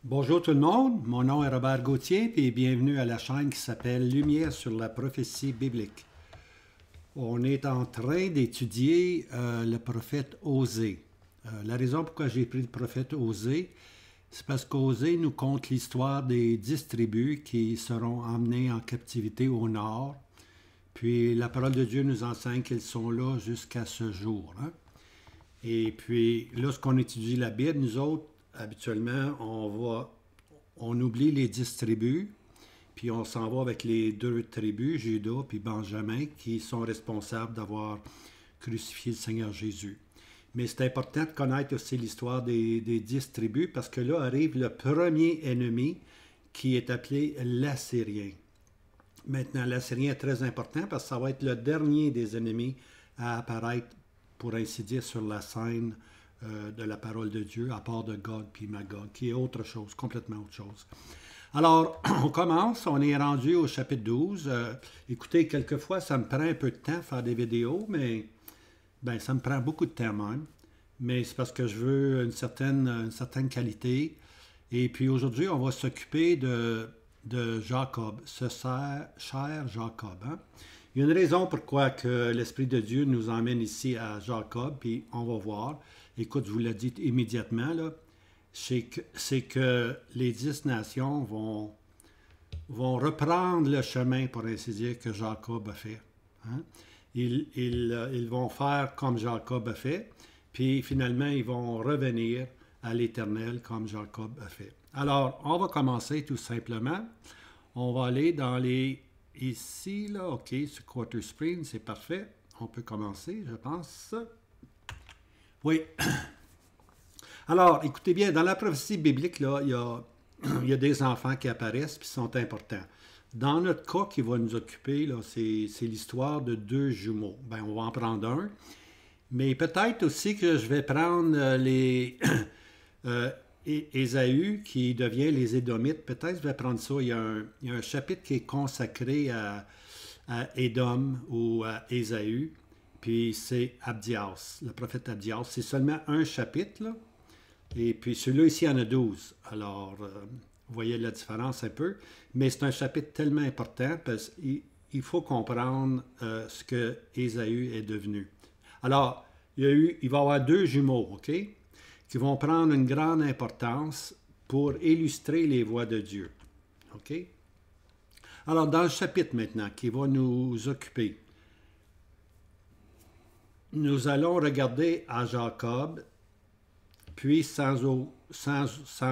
Bonjour tout le monde, mon nom est Robert Gauthier et bienvenue à la chaîne qui s'appelle Lumière sur la prophétie biblique. On est en train d'étudier le prophète Osée. La raison pourquoi j'ai pris le prophète Osée, c'est parce qu'Osée nous conte l'histoire des 10 tribus qui seront emmenées en captivité au nord. Puis la parole de Dieu nous enseigne qu'elles sont là jusqu'à ce jour. Et puis, lorsqu'on étudie la Bible, nous autres, habituellement, on oublie les 10 tribus, puis on s'en va avec les 2 tribus, Judas puis Benjamin, qui sont responsables d'avoir crucifié le Seigneur Jésus. Mais c'est important de connaître aussi l'histoire des 10 tribus, parce que là arrive le premier ennemi qui est appelé l'Assyrien. Maintenant, l'Assyrien est très important parce que ça va être le dernier des ennemis à apparaître, pour ainsi dire, sur la scène de la parole de Dieu, à part de Gog puis Magog, qui est autre chose, complètement autre chose. Alors, on commence, on est rendu au chapitre 12. Écoutez, quelquefois, ça me prend un peu de temps à faire des vidéos, mais ça me prend beaucoup de temps même. Mais c'est parce que je veux une certaine qualité. Et puis aujourd'hui, on va s'occuper de Jacob, ce cher Jacob. Il y a une raison pourquoi que l'Esprit de Dieu nous emmène ici à Jacob, puis on va voir. Écoute, je vous l'ai dit immédiatement, là, c'est que les 10 nations vont reprendre le chemin, pour ainsi dire, que Jacob a fait. Ils vont faire comme Jacob a fait, puis finalement, ils vont revenir à l'Éternel comme Jacob a fait. Alors, on va commencer tout simplement. On va aller dans les... Ici, là, OK, ce quarter screen, c'est parfait. On peut commencer, je pense. Oui. Alors, écoutez bien, dans la prophétie biblique, là, il y a des enfants qui apparaissent et qui sont importants. Dans notre cas qui va nous occuper, là, c'est l'histoire de 2 jumeaux. On va en prendre un. Mais peut-être aussi que je vais prendre Ésaü, qui devient les Édomites. Peut-être que je vais prendre ça. Il y a un chapitre qui est consacré à Édom ou à Ésaü. Puis c'est Abdias, le prophète Abdias. C'est seulement un chapitre, là. Et puis celui-là ici, il y en a 12. Alors, vous voyez la différence un peu. Mais c'est un chapitre tellement important parce qu'il faut comprendre ce que Ésaü est devenu. Alors, il va y avoir 2 jumeaux, OK, qui vont prendre une grande importance pour illustrer les voies de Dieu. OK? Alors, dans le chapitre maintenant qui va nous occuper, nous allons regarder à Jacob, puis sans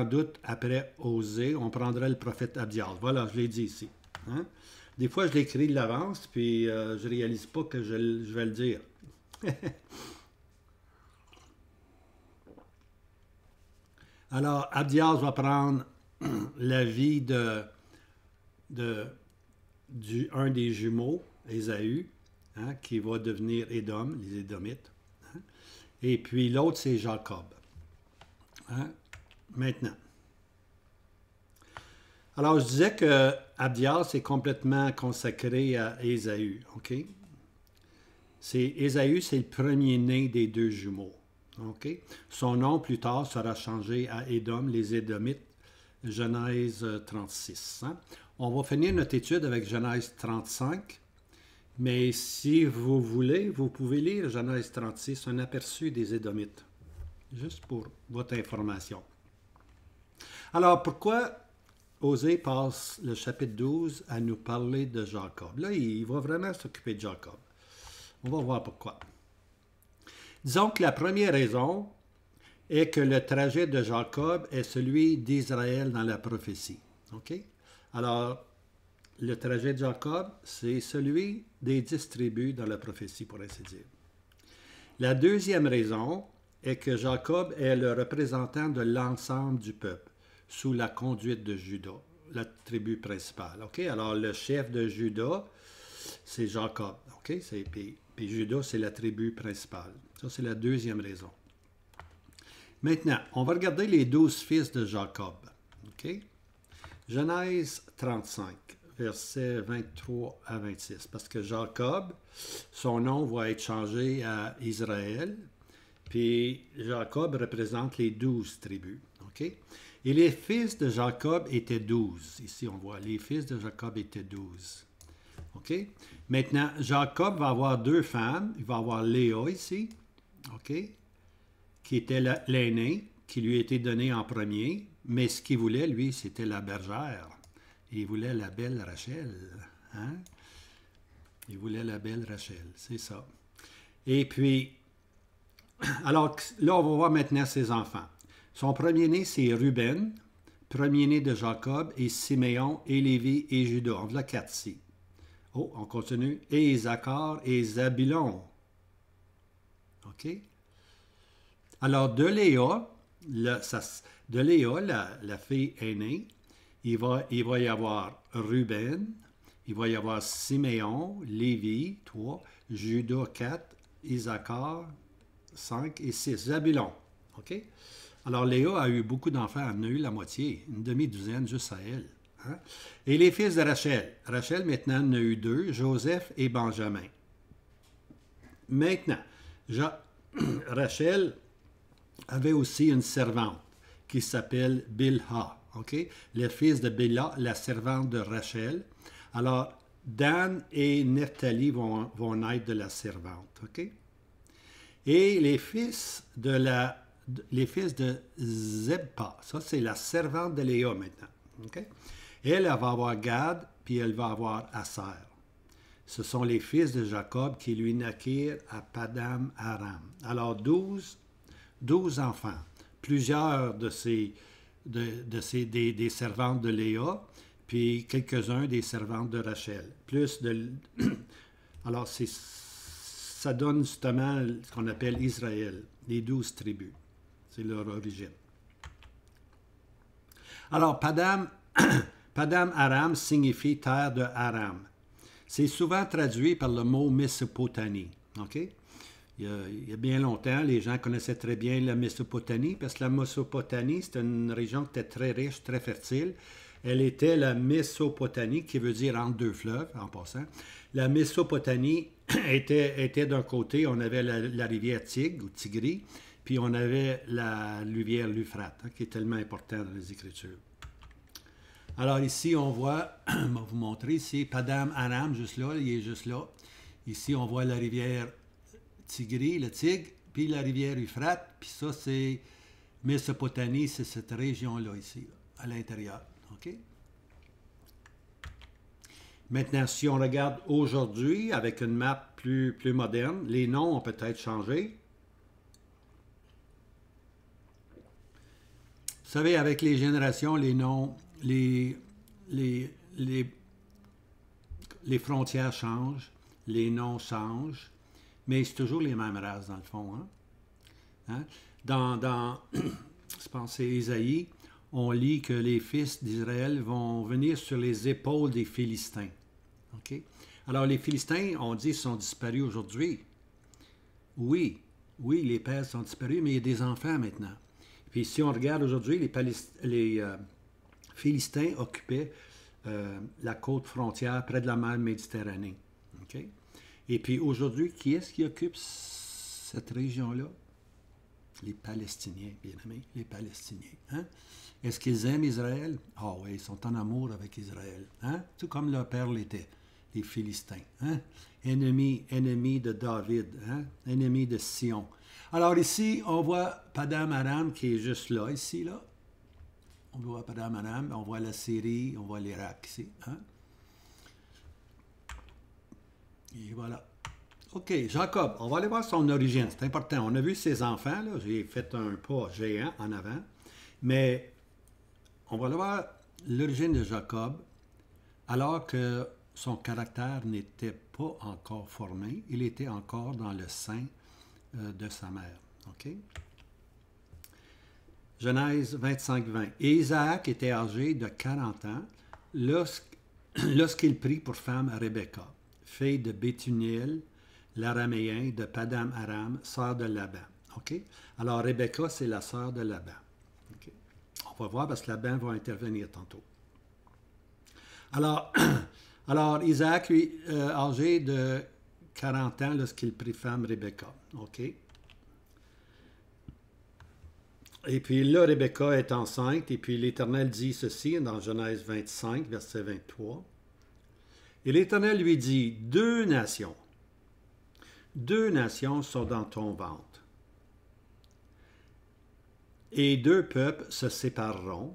doute après Osée, on prendrait le prophète Abdias. Voilà, je l'ai dit ici. Des fois, je l'écris de l'avance, puis je ne réalise pas que je vais le dire. Alors, Abdias va prendre la vie d'un des jumeaux, Ésaü, qui va devenir Édom, les Édomites. Et puis l'autre, c'est Jacob. Maintenant. Alors, je disais que Abdias est complètement consacré à Ésaü. OK? Ésaü, c'est le premier-né des 2 jumeaux. OK? Son nom, plus tard, sera changé à Édom, les Édomites, Genèse 36. On va finir notre étude avec Genèse 35, mais si vous voulez, vous pouvez lire Genèse 36, un aperçu des Édomites, juste pour votre information. Alors, pourquoi Osée passe le chapitre 12 à nous parler de Jacob? Là, il va vraiment s'occuper de Jacob. On va voir pourquoi. Disons que la première raison est que le trajet de Jacob est celui d'Israël dans la prophétie. OK? Alors, le trajet de Jacob, c'est celui des 10 tribus dans la prophétie, pour ainsi dire. La deuxième raison est que Jacob est le représentant de l'ensemble du peuple, sous la conduite de Juda, la tribu principale. OK? Alors, le chef de Juda, c'est Jacob. OK? Puis Juda, c'est la tribu principale. Ça, c'est la deuxième raison. Maintenant, on va regarder les 12 fils de Jacob. OK? Genèse 35, versets 23 à 26. Parce que Jacob, son nom va être changé à Israël. Puis Jacob représente les 12 tribus. OK? Et les fils de Jacob étaient 12. Ici, on voit, les fils de Jacob étaient 12. OK? Maintenant, Jacob va avoir deux femmes. Il va avoir Léa ici, OK? Qui était l'aîné, qui lui a été donné en premier. Mais ce qu'il voulait, lui, c'était la bergère. Il voulait la belle Rachel. Hein? Il voulait la belle Rachel, c'est ça. Et puis, alors là, on va voir maintenant ses enfants. Son premier-né, c'est Ruben, premier-né de Jacob, et Siméon, et Lévi, et Judas. On voit 4 ici. Oh, on continue. Et Isaacar, et Zabulon. OK? Alors, de Léa, la fille aînée, il va y avoir Ruben, il va y avoir Siméon, Lévi, 3, Judas, 4, Isaacar, 5 et 6. Zabulon. OK? Alors, Léa a eu beaucoup d'enfants. Elle en a eu la moitié, une demi-douzaine juste à elle. Hein? Et les fils de Rachel. Rachel, maintenant, en a eu 2, Joseph et Benjamin. Maintenant, Rachel avait aussi une servante qui s'appelle Bilha. OK? Le fils de Bilha, la servante de Rachel. Alors, Dan et Nephtali vont naître de la servante. OK? Et les fils de Zebpa, ça c'est la servante de Léa maintenant. Okay? Elle va avoir Gad, puis elle va avoir Aser. Ce sont les fils de Jacob qui lui naquirent à Padam Aram. Alors 12 enfants, plusieurs des servantes de Léa, puis quelques-uns des servantes de Rachel. Alors ça donne justement ce qu'on appelle Israël, les 12 tribus. C'est leur origine. Alors, Padam Aram signifie terre de Aram. C'est souvent traduit par le mot Mésopotamie. OK? Il y a bien longtemps, les gens connaissaient très bien la Mésopotamie parce que la Mésopotamie, c'était une région qui était très riche, très fertile. Elle était la Mésopotamie, qui veut dire entre deux fleuves, en passant. La Mésopotamie était d'un côté, on avait la rivière Tigre, ou Tigris, puis on avait la rivière l'Euphrate, hein, qui est tellement importante dans les Écritures. Alors ici, on voit, je vais vous montrer ici, Padam Aram, juste là, il est juste là. Ici, on voit la rivière Tigris, le Tigre, puis la rivière Euphrate, puis ça, c'est Mésopotamie, c'est cette région-là ici, là, à l'intérieur. OK? Maintenant, si on regarde aujourd'hui, avec une map plus moderne, les noms ont peut-être changé. Vous savez, avec les générations, les noms, les frontières changent, les noms changent, mais c'est toujours les mêmes races, dans le fond. Hein? Hein? Je pense que c'est Isaïe, on lit que les fils d'Israël vont venir sur les épaules des Philistins. OK? Alors, les Philistins, on dit, sont disparus aujourd'hui. Oui, les pères sont disparus, mais il y a des enfants maintenant. Puis si on regarde aujourd'hui, les Philistins occupaient la côte frontière près de la mer Méditerranée. Okay? Et puis aujourd'hui, qui est-ce qui occupe cette région-là? Les Palestiniens, bien aimés, les Palestiniens. Hein? Est-ce qu'ils aiment Israël? Ah oui, ils sont en amour avec Israël. Hein? Tout comme leur père l'était, les Philistins. Hein? Ennemis de David, hein? Ennemis de Sion. Alors ici, on voit Padam Aram qui est juste là, ici, là. On voit Padam Aram, on voit la Syrie, on voit l'Irak ici. Hein? Et voilà. OK, Jacob, on va aller voir son origine, c'est important. On a vu ses enfants, là, j'ai fait un pas géant en avant, mais on va aller voir l'origine de Jacob, alors que son caractère n'était pas encore formé, il était encore dans le sein de sa mère. OK? Genèse 25-20. Et Isaac était âgé de 40 ans lorsqu'il prit pour femme Rebecca, fille de Béthuniel, l'araméen de Padam Aram, sœur de Laban. OK? Alors, Rebecca, c'est la sœur de Laban. OK? On va voir parce que Laban va intervenir tantôt. Alors Isaac, lui, âgé de 40 ans lorsqu'il prit femme Rebecca. OK? Et puis là, Rebecca est enceinte, et puis l'Éternel dit ceci dans Genèse 25, verset 23. Et l'Éternel lui dit, deux nations sont dans ton ventre, et deux peuples se sépareront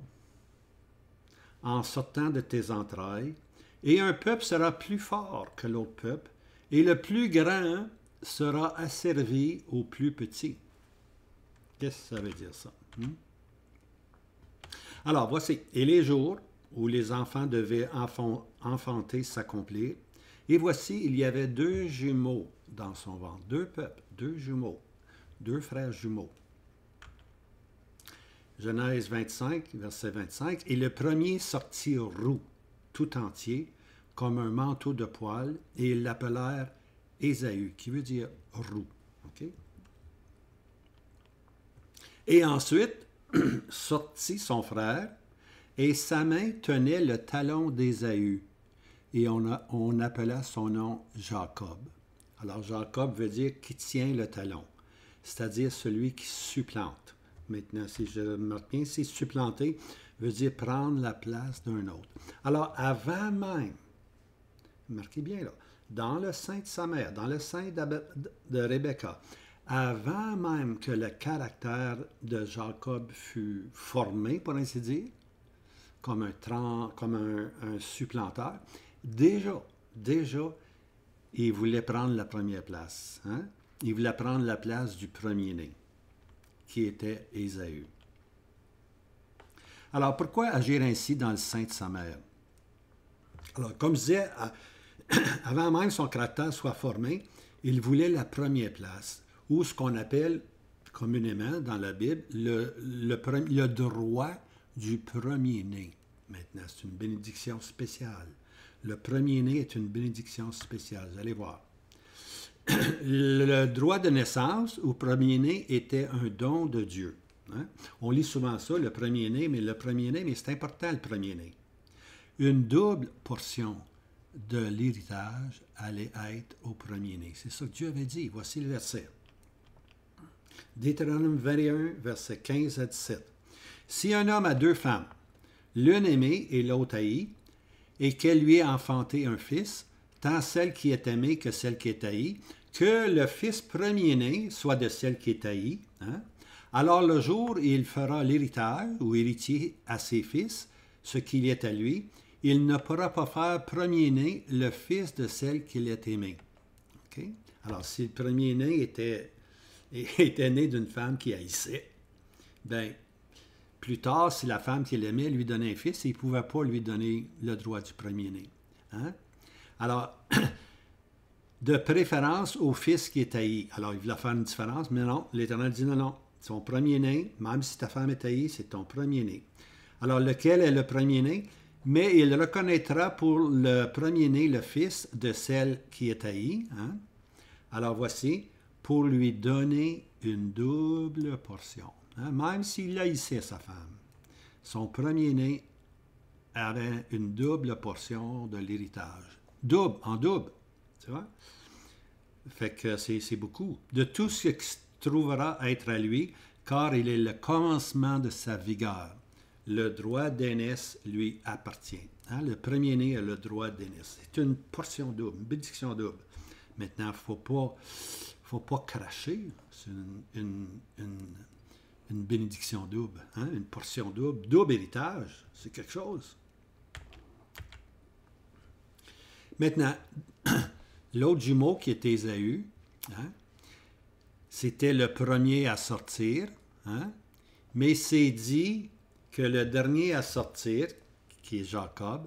en sortant de tes entrailles, et un peuple sera plus fort que l'autre peuple, et le plus grand sera asservi au plus petit. Qu'est-ce que ça veut dire ça? Alors, voici. Et les jours où les enfants devaient enfanter s'accomplir, et voici, il y avait deux jumeaux dans son ventre, deux peuples, deux jumeaux, deux frères jumeaux. Genèse 25, verset 25. Et le premier sortit roux, tout entier, comme un manteau de poil, et ils l'appelèrent Ésaü, qui veut dire roux. Okay? Et ensuite, sortit son frère, et sa main tenait le talon d'Ésaü, et on appela son nom Jacob. Alors, Jacob veut dire qui tient le talon, c'est-à-dire celui qui supplante. Maintenant, si je remarque bien, c'est supplanter veut dire prendre la place d'un autre. Alors, avant même, marquez bien là, dans le sein de sa mère, dans le sein de Rebecca, avant même que le caractère de Jacob fût formé, pour ainsi dire, comme un supplanteur, déjà, il voulait prendre la première place. Hein? Il voulait prendre la place du premier-né, qui était Ésaü. Alors, pourquoi agir ainsi dans le sein de sa mère? Alors, comme je disais, avant même que son caractère soit formé, il voulait la première place, ou ce qu'on appelle communément dans la Bible le droit du premier-né. Maintenant, c'est une bénédiction spéciale. Le premier-né est une bénédiction spéciale. Vous allez voir. Le droit de naissance ou premier-né était un don de Dieu. Hein? On lit souvent ça, le premier-né, mais c'est important le premier-né. Une double portion de l'héritage allait être au premier-né. C'est ça que Dieu avait dit. Voici le verset. Deutéronome 21, versets 15 à 17. Si un homme a deux femmes, l'une aimée et l'autre haïe, et qu'elle lui ait enfanté un fils, tant celle qui est aimée que celle qui est haïe, que le fils premier-né soit de celle qui est haïe, hein? Alors le jour où il fera l'héritage ou héritier à ses fils, ce qu'il est à lui, il ne pourra pas faire premier-né le fils de celle qu'il est aimée. Okay? Alors si le premier-né était né d'une femme qui haïssait, bien, plus tard, si la femme qu'il aimait lui donnait un fils, il ne pouvait pas lui donner le droit du premier-né. Hein? Alors, de préférence au fils qui est haï. Alors, il voulait faire une différence, mais non, l'Éternel dit non, son premier-né, même si ta femme est haïe, c'est ton premier-né. Alors, lequel est le premier-né? Mais il reconnaîtra pour le premier-né le fils de celle qui est haïe. Hein? Alors, voici, pour lui donner une double portion. Hein? Même s'il haïssait sa femme, son premier-né avait une double portion de l'héritage. En double. Tu vois? Fait que c'est beaucoup. De tout ce qui se trouvera être à lui, car il est le commencement de sa vigueur. Le droit d'aînesse lui appartient. Hein? Le premier-né a le droit d'aînesse. C'est une portion double, une bénédiction double. Maintenant, il ne faut pas cracher. C'est une bénédiction double. Hein? Une portion double. Double héritage, c'est quelque chose. Maintenant, l'autre jumeau qui est Ésaü, hein, c'était le premier à sortir, hein, mais c'est dit que le dernier à sortir, qui est Jacob,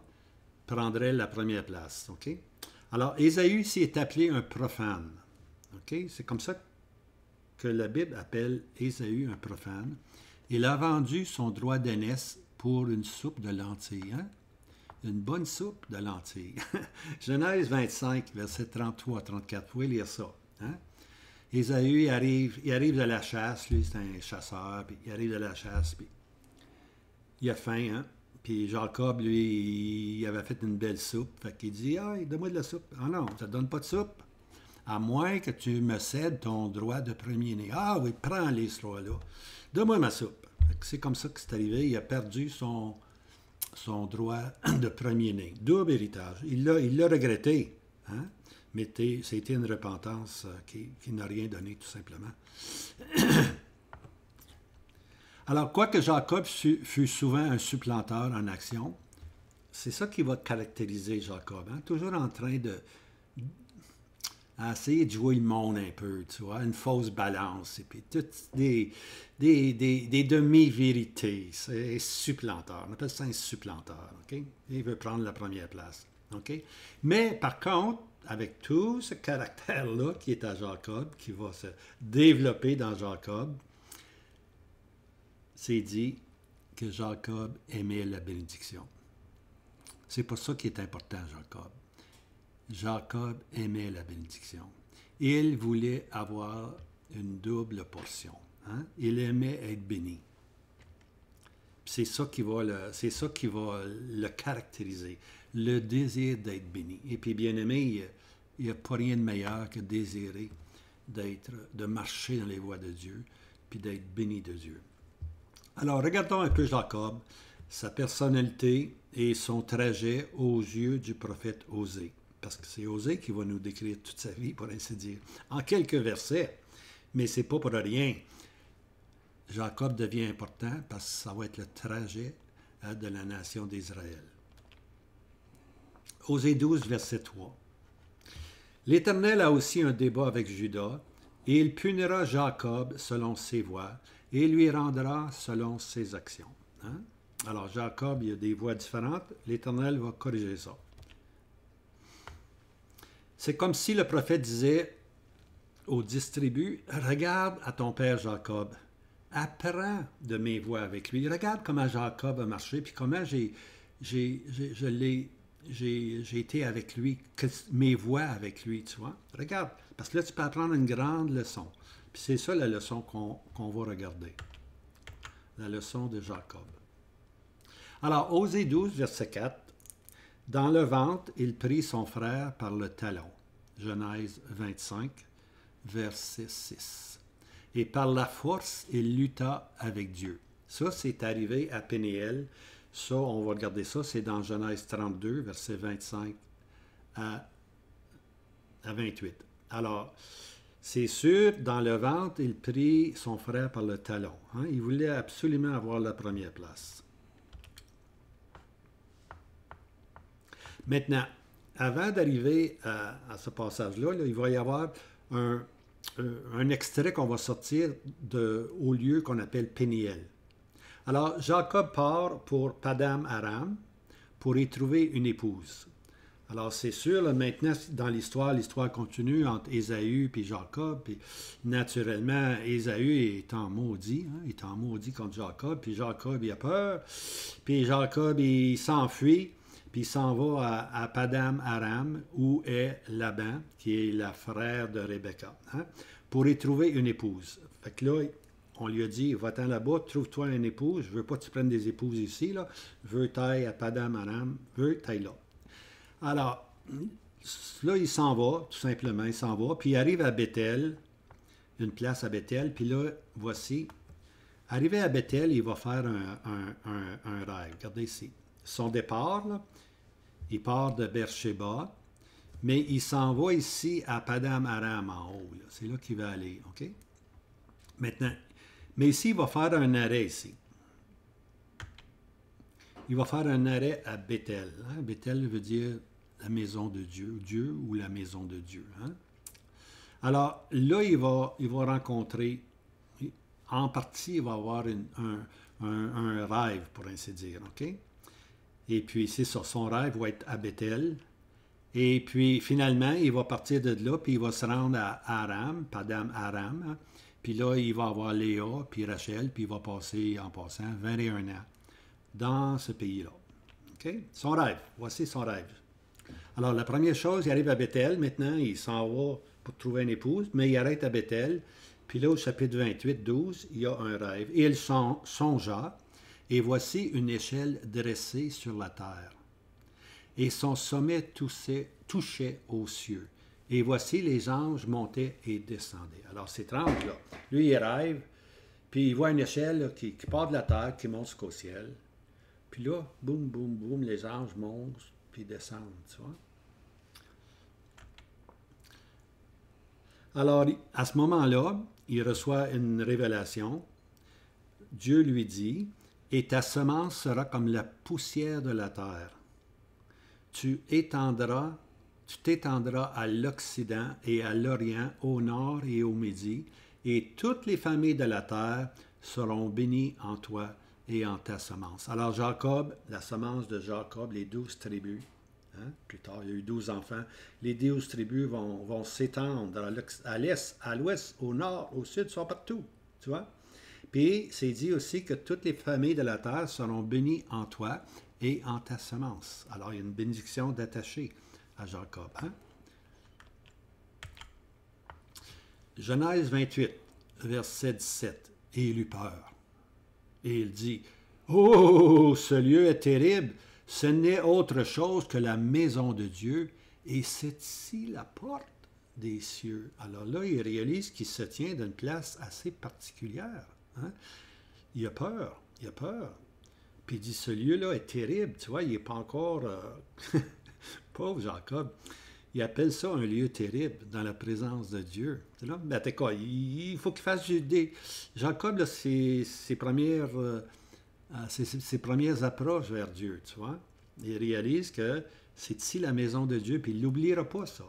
prendrait la première place. Okay? Alors, Ésaü ici est appelé un profane. Okay? C'est comme ça que la Bible appelle Ésaü un profane. Il a vendu son droit d'aînesse pour une soupe de lentilles. Hein? Une bonne soupe de lentilles. Genèse 25, verset 33-34. Vous pouvez lire ça. Hein? Ésaü, il arrive de la chasse. Lui, c'est un chasseur. Puis il arrive de la chasse. Puis il a faim. Hein? Puis Jacob, lui, il avait fait une belle soupe. Fait qu'il dit, ah, donne-moi de la soupe. Ah non, ça ne donne pas de soupe. À moins que tu me cèdes ton droit de premier-né. Ah oui, prends-les, ce droit-là. Donne-moi ma soupe. c'est comme ça que c'est arrivé. Il a perdu son droit de premier-né. Double héritage. Il l'a regretté, hein? Mais c'était une repentance qui n'a rien donné, tout simplement. Alors, quoique Jacob fut souvent un supplanteur en action, c'est ça qui va caractériser Jacob, hein? Toujours en train à essayer de jouer le monde un peu, tu vois, une fausse balance, et puis toutes des demi-vérités. C'est supplanteur. On appelle ça un supplanteur, OK? Il veut prendre la première place, OK? Mais par contre, avec tout ce caractère-là qui est à Jacob, qui va se développer dans Jacob, c'est dit que Jacob aimait la bénédiction. C'est pour ça qu'il est important, Jacob. Jacob aimait la bénédiction. Il voulait avoir une double portion. Hein? Il aimait être béni. C'est ça qui va le caractériser, le désir d'être béni. Et puis, bien aimé, il n'y a pas rien de meilleur que désirer de marcher dans les voies de Dieu, puis d'être béni de Dieu. Alors, regardons un peu Jacob, sa personnalité et son trajet aux yeux du prophète Osée. Parce que c'est Osée qui va nous décrire toute sa vie, pour ainsi dire, en quelques versets. Mais c'est pas pour rien. Jacob devient important parce que ça va être le trajet de la nation d'Israël. Osée 12, verset 3. L'Éternel a aussi un débat avec Juda, et il punira Jacob selon ses voies, et lui rendra selon ses actions. Hein? Alors, Jacob, il y a des voies différentes. L'Éternel va corriger ça. C'est comme si le prophète disait aux 10 tribus, regarde à ton père Jacob, apprends de mes voies avec lui. Regarde comment Jacob a marché, puis comment j'ai été avec lui, mes voies avec lui, tu vois. Regarde, parce que là, tu peux apprendre une grande leçon. Puis c'est ça la leçon qu'on va regarder. La leçon de Jacob. Alors, Osée 12, verset 4. Dans le ventre, il prit son frère par le talon. Genèse 25, verset 6. Et par la force, il lutta avec Dieu. Ça, c'est arrivé à Péniel. Ça, on va regarder ça, c'est dans Genèse 32, verset 25 à 28. Alors, c'est sûr, dans le ventre, il prit son frère par le talon. Hein? Il voulait absolument avoir la première place. Maintenant, avant d'arriver à ce passage-là, il va y avoir un extrait qu'on va sortir au lieu qu'on appelle Péniel. Alors, Jacob part pour Padam Aram pour y trouver une épouse. Alors, c'est sûr, là, maintenant, dans l'histoire continue entre Ésaü et Jacob. Puis, naturellement, Ésaü est en maudit. Hein, il est en maudit contre Jacob. Puis, Jacob, il a peur. Puis, Jacob, il s'enfuit. Puis, il s'en va à Padam Aram, où est Laban, qui est le frère de Rebecca, hein, pour y trouver une épouse. Fait que là, on lui a dit, va-t'en là-bas, trouve-toi une épouse. Je veux pas que tu prennes des épouses ici, là. Je veux taille à Padam Aram. Je veux taille là. Alors, là, il s'en va, tout simplement, il s'en va, puis il arrive à Bethel, une place à Bethel, puis là, voici, arrivé à Bethel, il va faire un rêve. Regardez ici. Son départ, là, il part de Beersheba, mais il s'en va ici à Padam Aram en haut. C'est là qu'il va aller, OK? Maintenant, mais ici, il va faire un arrêt ici. Il va faire un arrêt à Bethel. Hein? Bethel veut dire la maison de Dieu, Dieu ou la maison de Dieu. Hein? Alors là, il va rencontrer, en partie, il va avoir un rêve, pour ainsi dire. OK? Et puis, c'est ça, son rêve va être à Bethel. Et puis, finalement, il va partir de là, puis il va se rendre à Aram, Padam Aram. Hein? Puis là, il va avoir Léa, puis Rachel, puis il va passer, en passant, 21 ans dans ce pays-là. OK? Son rêve. Voici son rêve. Alors, la première chose, il arrive à Bethel. Maintenant, il s'en va pour trouver une épouse, mais il arrête à Bethel. Puis là, au chapitre 28, 12, il y a un rêve. Et il songea, et voici une échelle dressée sur la terre. Et son sommet touchait aux cieux. Et voici les anges montaient et descendaient. Alors, c'est étrange, là. Lui, il rêve, Puis il voit une échelle là, qui part de la terre, qui monte jusqu'au ciel. Puis là, boum, boum, boum, les anges montent, puis descendent, tu vois. Alors, à ce moment-là, il reçoit une révélation. Dieu lui dit, « Et ta semence sera comme la poussière de la terre. Tu t'étendras à l'Occident et à l'Orient, au nord et au midi, et toutes les familles de la terre seront bénies en toi et en ta semence. » Alors Jacob, la semence de Jacob, les 12 tribus, hein, plus tard il y a eu 12 enfants, les 12 tribus vont s'étendre à l'est, à l'ouest, au nord, au sud, sont partout, tu vois. Puis c'est dit aussi que toutes les familles de la terre seront bénies en toi et en ta semence. Alors il y a une bénédiction d'attacher à Jacob. Hein? Genèse 28, verset 17. Et il eut peur. Et il dit, « Oh, ce lieu est terrible, ce n'est autre chose que la maison de Dieu, et c'est ici la porte des cieux. » Alors là, il réalise qu'il se tient d'une place assez particulière. Hein? Il a peur, il a peur. Puis il dit, ce lieu-là est terrible, tu vois, il n'est pas encore... Pauvre Jacob, il appelle ça un lieu terrible dans la présence de Dieu. Là, ben, quoi, il faut qu'il fasse des... Jacob, là, ses premières approches vers Dieu, tu vois. Il réalise que c'est ici la maison de Dieu, puis il n'oubliera pas ça.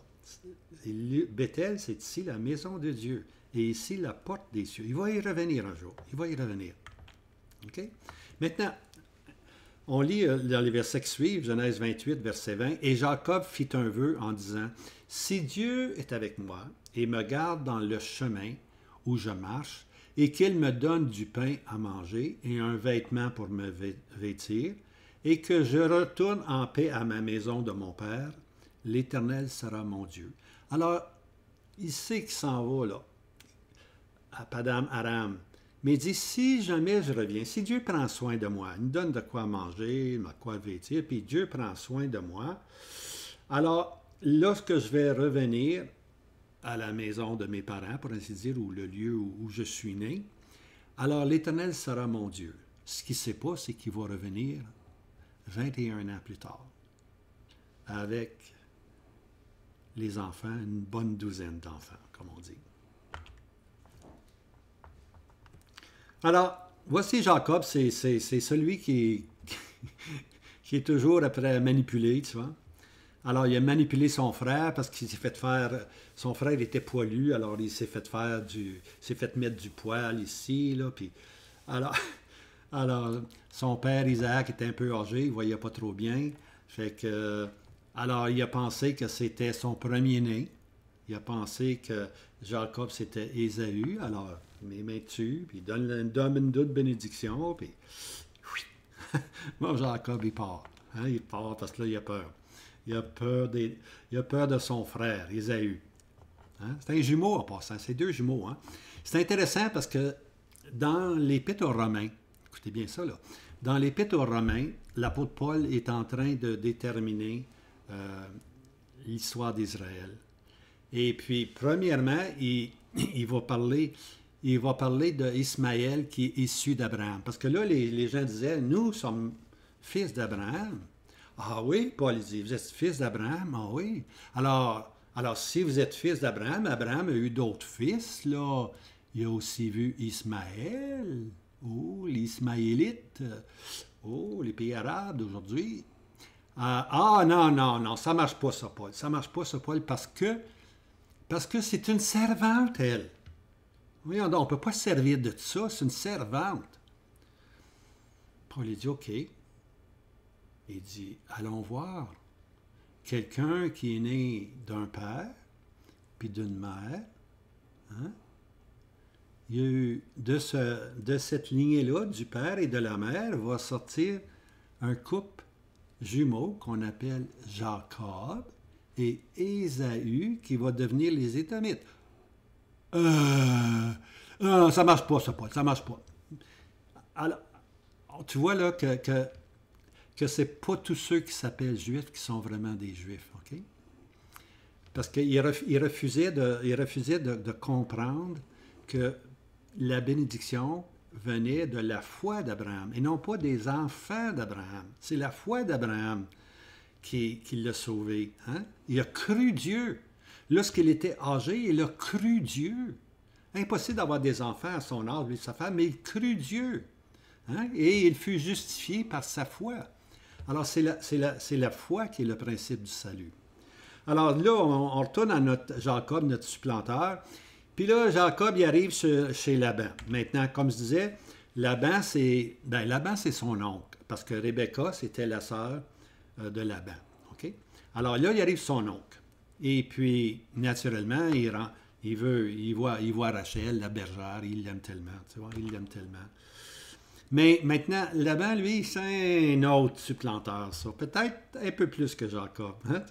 Bethel, c'est ici la maison de Dieu, et ici la porte des cieux. Il va y revenir un jour, il va y revenir. OK? Maintenant, on lit dans les versets qui suivent, Genèse 28, verset 20, « Et Jacob fit un vœu en disant, « Si Dieu est avec moi et me garde dans le chemin où je marche, et qu'il me donne du pain à manger et un vêtement pour me vêtir, et que je retourne en paix à ma maison de mon père, l'Éternel sera mon Dieu. » Alors, il sait qu'il s'en va là, à Padam Aram. Mais il dit, si jamais je reviens, si Dieu prend soin de moi, il me donne de quoi manger, de quoi vêtir, puis Dieu prend soin de moi, alors lorsque je vais revenir à la maison de mes parents, pour ainsi dire, ou le lieu où je suis né, alors l'Éternel sera mon Dieu. Ce qu'il ne sait pas, c'est qu'il va revenir 21 ans plus tard, avec les enfants, une bonne douzaine d'enfants, comme on dit. Alors, voici Jacob, c'est celui qui est toujours après manipuler, tu vois. Alors, il a manipulé son frère parce qu'il s'est fait faire... Son frère était poilu, alors il s'est fait mettre du poil ici, là, puis... Alors, son père Isaac était un peu âgé, il ne voyait pas trop bien. Fait que... Alors, il a pensé que c'était son premier-né. Il a pensé que Jacob, c'était Ésaü. Alors, il met mains dessus, puis il donne une double bénédiction, puis... Bon, Jacob, il part. Hein, il part parce que là, il a peur. Il a peur de son frère, Ésaü. Hein? C'est un jumeau en passant, c'est 2 jumeaux. Hein? C'est intéressant parce que dans l'Épître aux Romains, écoutez bien ça, là, dans l'Épître aux Romains, l'apôtre Paul est en train de déterminer l'histoire d'Israël. Et puis, premièrement, il va parler d'Ismaël qui est issu d'Abraham. Parce que là, les gens disaient, nous sommes fils d'Abraham. Ah oui, Paul dit, vous êtes fils d'Abraham? Ah oui. Alors, si vous êtes fils d'Abraham, Abraham a eu d'autres fils, là. Il a aussi vu Ismaël. Oh, l'Ismaélite. Oh, les pays arabes d'aujourd'hui. Non, ça marche pas ça, Paul. Ça marche pas ça, Paul, parce que c'est une servante, elle. Voyons donc, on ne peut pas se servir de ça, c'est une servante. Paul dit, OK. Il dit, allons voir. Quelqu'un qui est né d'un père, puis d'une mère, hein? Il y a eu, de cette lignée-là, du père et de la mère, va sortir un couple jumeau qu'on appelle Jacob et Ésaü, qui va devenir les Édomites. Non, ça marche pas, ça, Paul, ça marche pas. Alors, tu vois là que c'est pas tous ceux qui s'appellent juifs qui sont vraiment des juifs, OK? Parce qu'il refusait de comprendre que la bénédiction venait de la foi d'Abraham et non pas des enfants d'Abraham. C'est la foi d'Abraham qui l'a sauvé. Hein? Il a cru Dieu. Lorsqu'il était âgé, il a cru Dieu. Impossible d'avoir des enfants à son âge, lui et sa femme, mais il crut Dieu. Hein? Et il fut justifié par sa foi. Alors, c'est la foi qui est le principe du salut. Alors là, on retourne à notre Jacob, notre supplanteur. Puis là, Jacob, il arrive chez Laban. Maintenant, comme je disais, Laban, c'est son oncle, parce que Rebecca, c'était la sœur de Laban. Okay? Alors là, il arrive son oncle. Et puis, naturellement, il voit Rachel, la bergère, il l'aime tellement, tu vois, il l'aime tellement. Mais maintenant, Laban, lui, c'est un autre supplanteur, ça. Peut-être un peu plus que Jacob. Hein?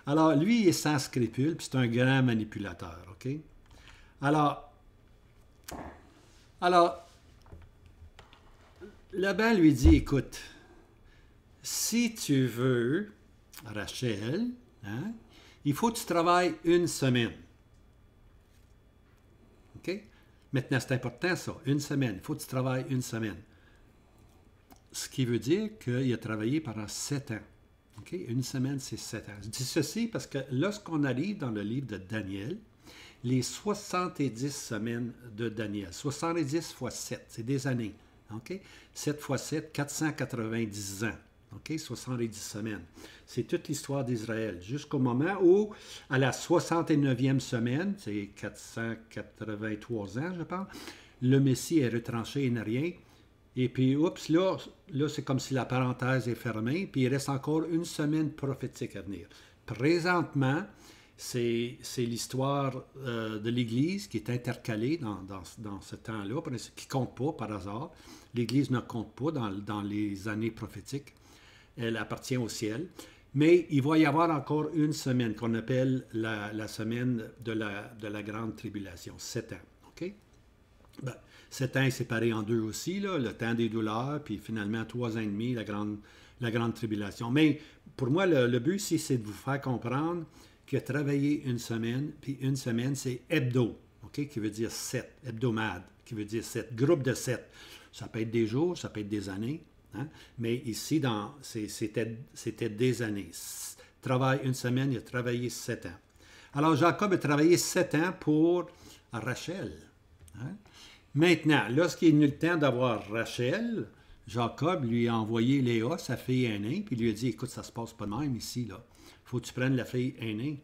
Alors, lui, il est sans scrupule, puis c'est un grand manipulateur, OK? Alors, Laban lui dit, écoute, si tu veux, Rachel, hein, il faut que tu travailles une semaine. OK? Maintenant, c'est important, ça, une semaine. Il faut que tu travailles une semaine. Ce qui veut dire qu'il a travaillé pendant 7 ans. Okay? Une semaine, c'est 7 ans. Je dis ceci parce que lorsqu'on arrive dans le livre de Daniel, les 70 semaines de Daniel, 70 fois 7, c'est des années. Okay? 7 fois 7, 490 ans. Okay? 70 semaines. C'est toute l'histoire d'Israël. Jusqu'au moment où, à la 69e semaine, c'est 483 ans, je pense, le Messie est retranché et n'a rien. Et puis, oups, là c'est comme si la parenthèse est fermée, puis il reste encore une semaine prophétique à venir. Présentement, c'est l'histoire de l'Église qui est intercalée dans ce temps-là, qui ne compte pas par hasard. L'Église ne compte pas dans les années prophétiques. Elle appartient au ciel. Mais il va y avoir encore une semaine qu'on appelle la semaine de la grande tribulation, 7 ans. OK? Ben, 7 ans est séparé en deux aussi, là, le temps des douleurs, puis finalement 3 ans et demi, la grande tribulation. Mais pour moi, le but ici, c'est de vous faire comprendre que travailler une semaine, puis une semaine, c'est hebdo, okay, qui veut dire 7, hebdomade, qui veut dire 7, groupe de 7. Ça peut être des jours, ça peut être des années, hein? Mais ici, c'était des années. Travaille une semaine, il a travaillé 7 ans. Alors, Jacob a travaillé 7 ans pour Rachel. Hein? Maintenant, lorsqu'il est venu le temps d'avoir Rachel, Jacob lui a envoyé Léa, sa fille aînée, puis lui a dit, écoute, ça se passe pas de même ici, là. Faut que tu prennes la fille aînée.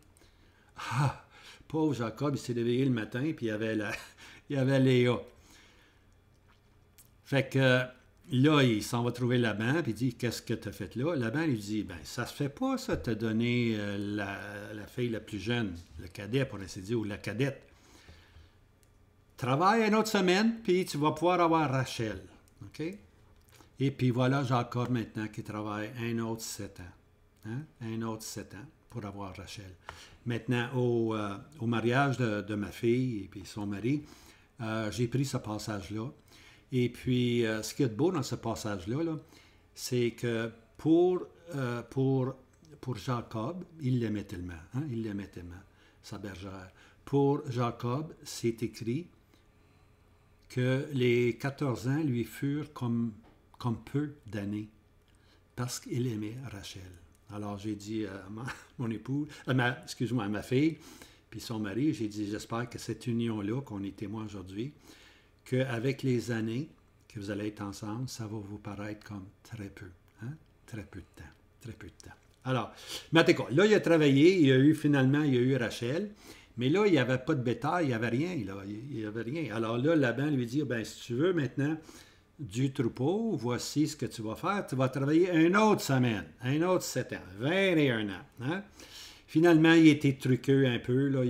Ah, pauvre Jacob, il s'est réveillé le matin, puis il y avait Léa. Fait que là, il s'en va trouver Laban, puis il dit, qu'est-ce que tu as fait là? Laban lui dit, ben ça se fait pas, ça, te donner la fille la plus jeune, le cadet, pour ainsi dire, ou la cadette. Travaille une autre semaine, puis tu vas pouvoir avoir Rachel. OK? Et puis voilà Jacob maintenant qui travaille un autre 7 ans. Hein? Un autre 7 ans pour avoir Rachel. Maintenant, au mariage de ma fille et puis son mari, j'ai pris ce passage-là. Et puis, ce qui est beau dans ce passage-là, là, c'est que pour Jacob, il l'aimait tellement. Hein? Il l'aimait tellement, sa bergère. Pour Jacob, c'est écrit que les 14 ans lui furent comme peu d'années, parce qu'il aimait Rachel. Alors j'ai dit à mon épouse, à ma fille, puis son mari, j'ai dit, j'espère que cette union-là, qu'on est témoin aujourd'hui, qu'avec les années que vous allez être ensemble, ça va vous paraître comme très peu. Hein? Très peu de temps. Très peu de temps. Alors, mais en tout cas, là, il a travaillé, finalement, il y a eu Rachel. Mais là, il n'y avait pas de bétail, il n'y avait rien. Là, il n'y avait rien. Alors là, Laban lui dit, ben, si tu veux maintenant du troupeau, voici ce que tu vas faire. Tu vas travailler une autre semaine, un autre 7 ans, 21 ans. Hein? Finalement, il était truqueux un peu. Là,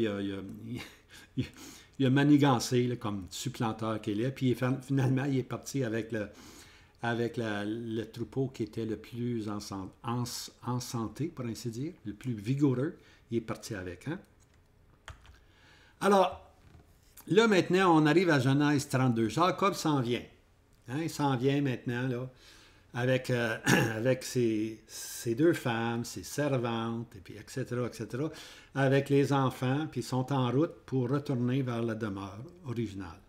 il a manigancé là, comme supplanteur qu'il est. Puis finalement, il est parti avec le troupeau qui était le plus en santé, pour ainsi dire, le plus vigoureux. Il est parti avec. Hein? Alors, là, maintenant, on arrive à Genèse 32. Jacob s'en vient. Hein, il s'en vient maintenant, là, avec ses deux femmes, ses servantes, et puis etc., avec les enfants, puis ils sont en route pour retourner vers la demeure originale.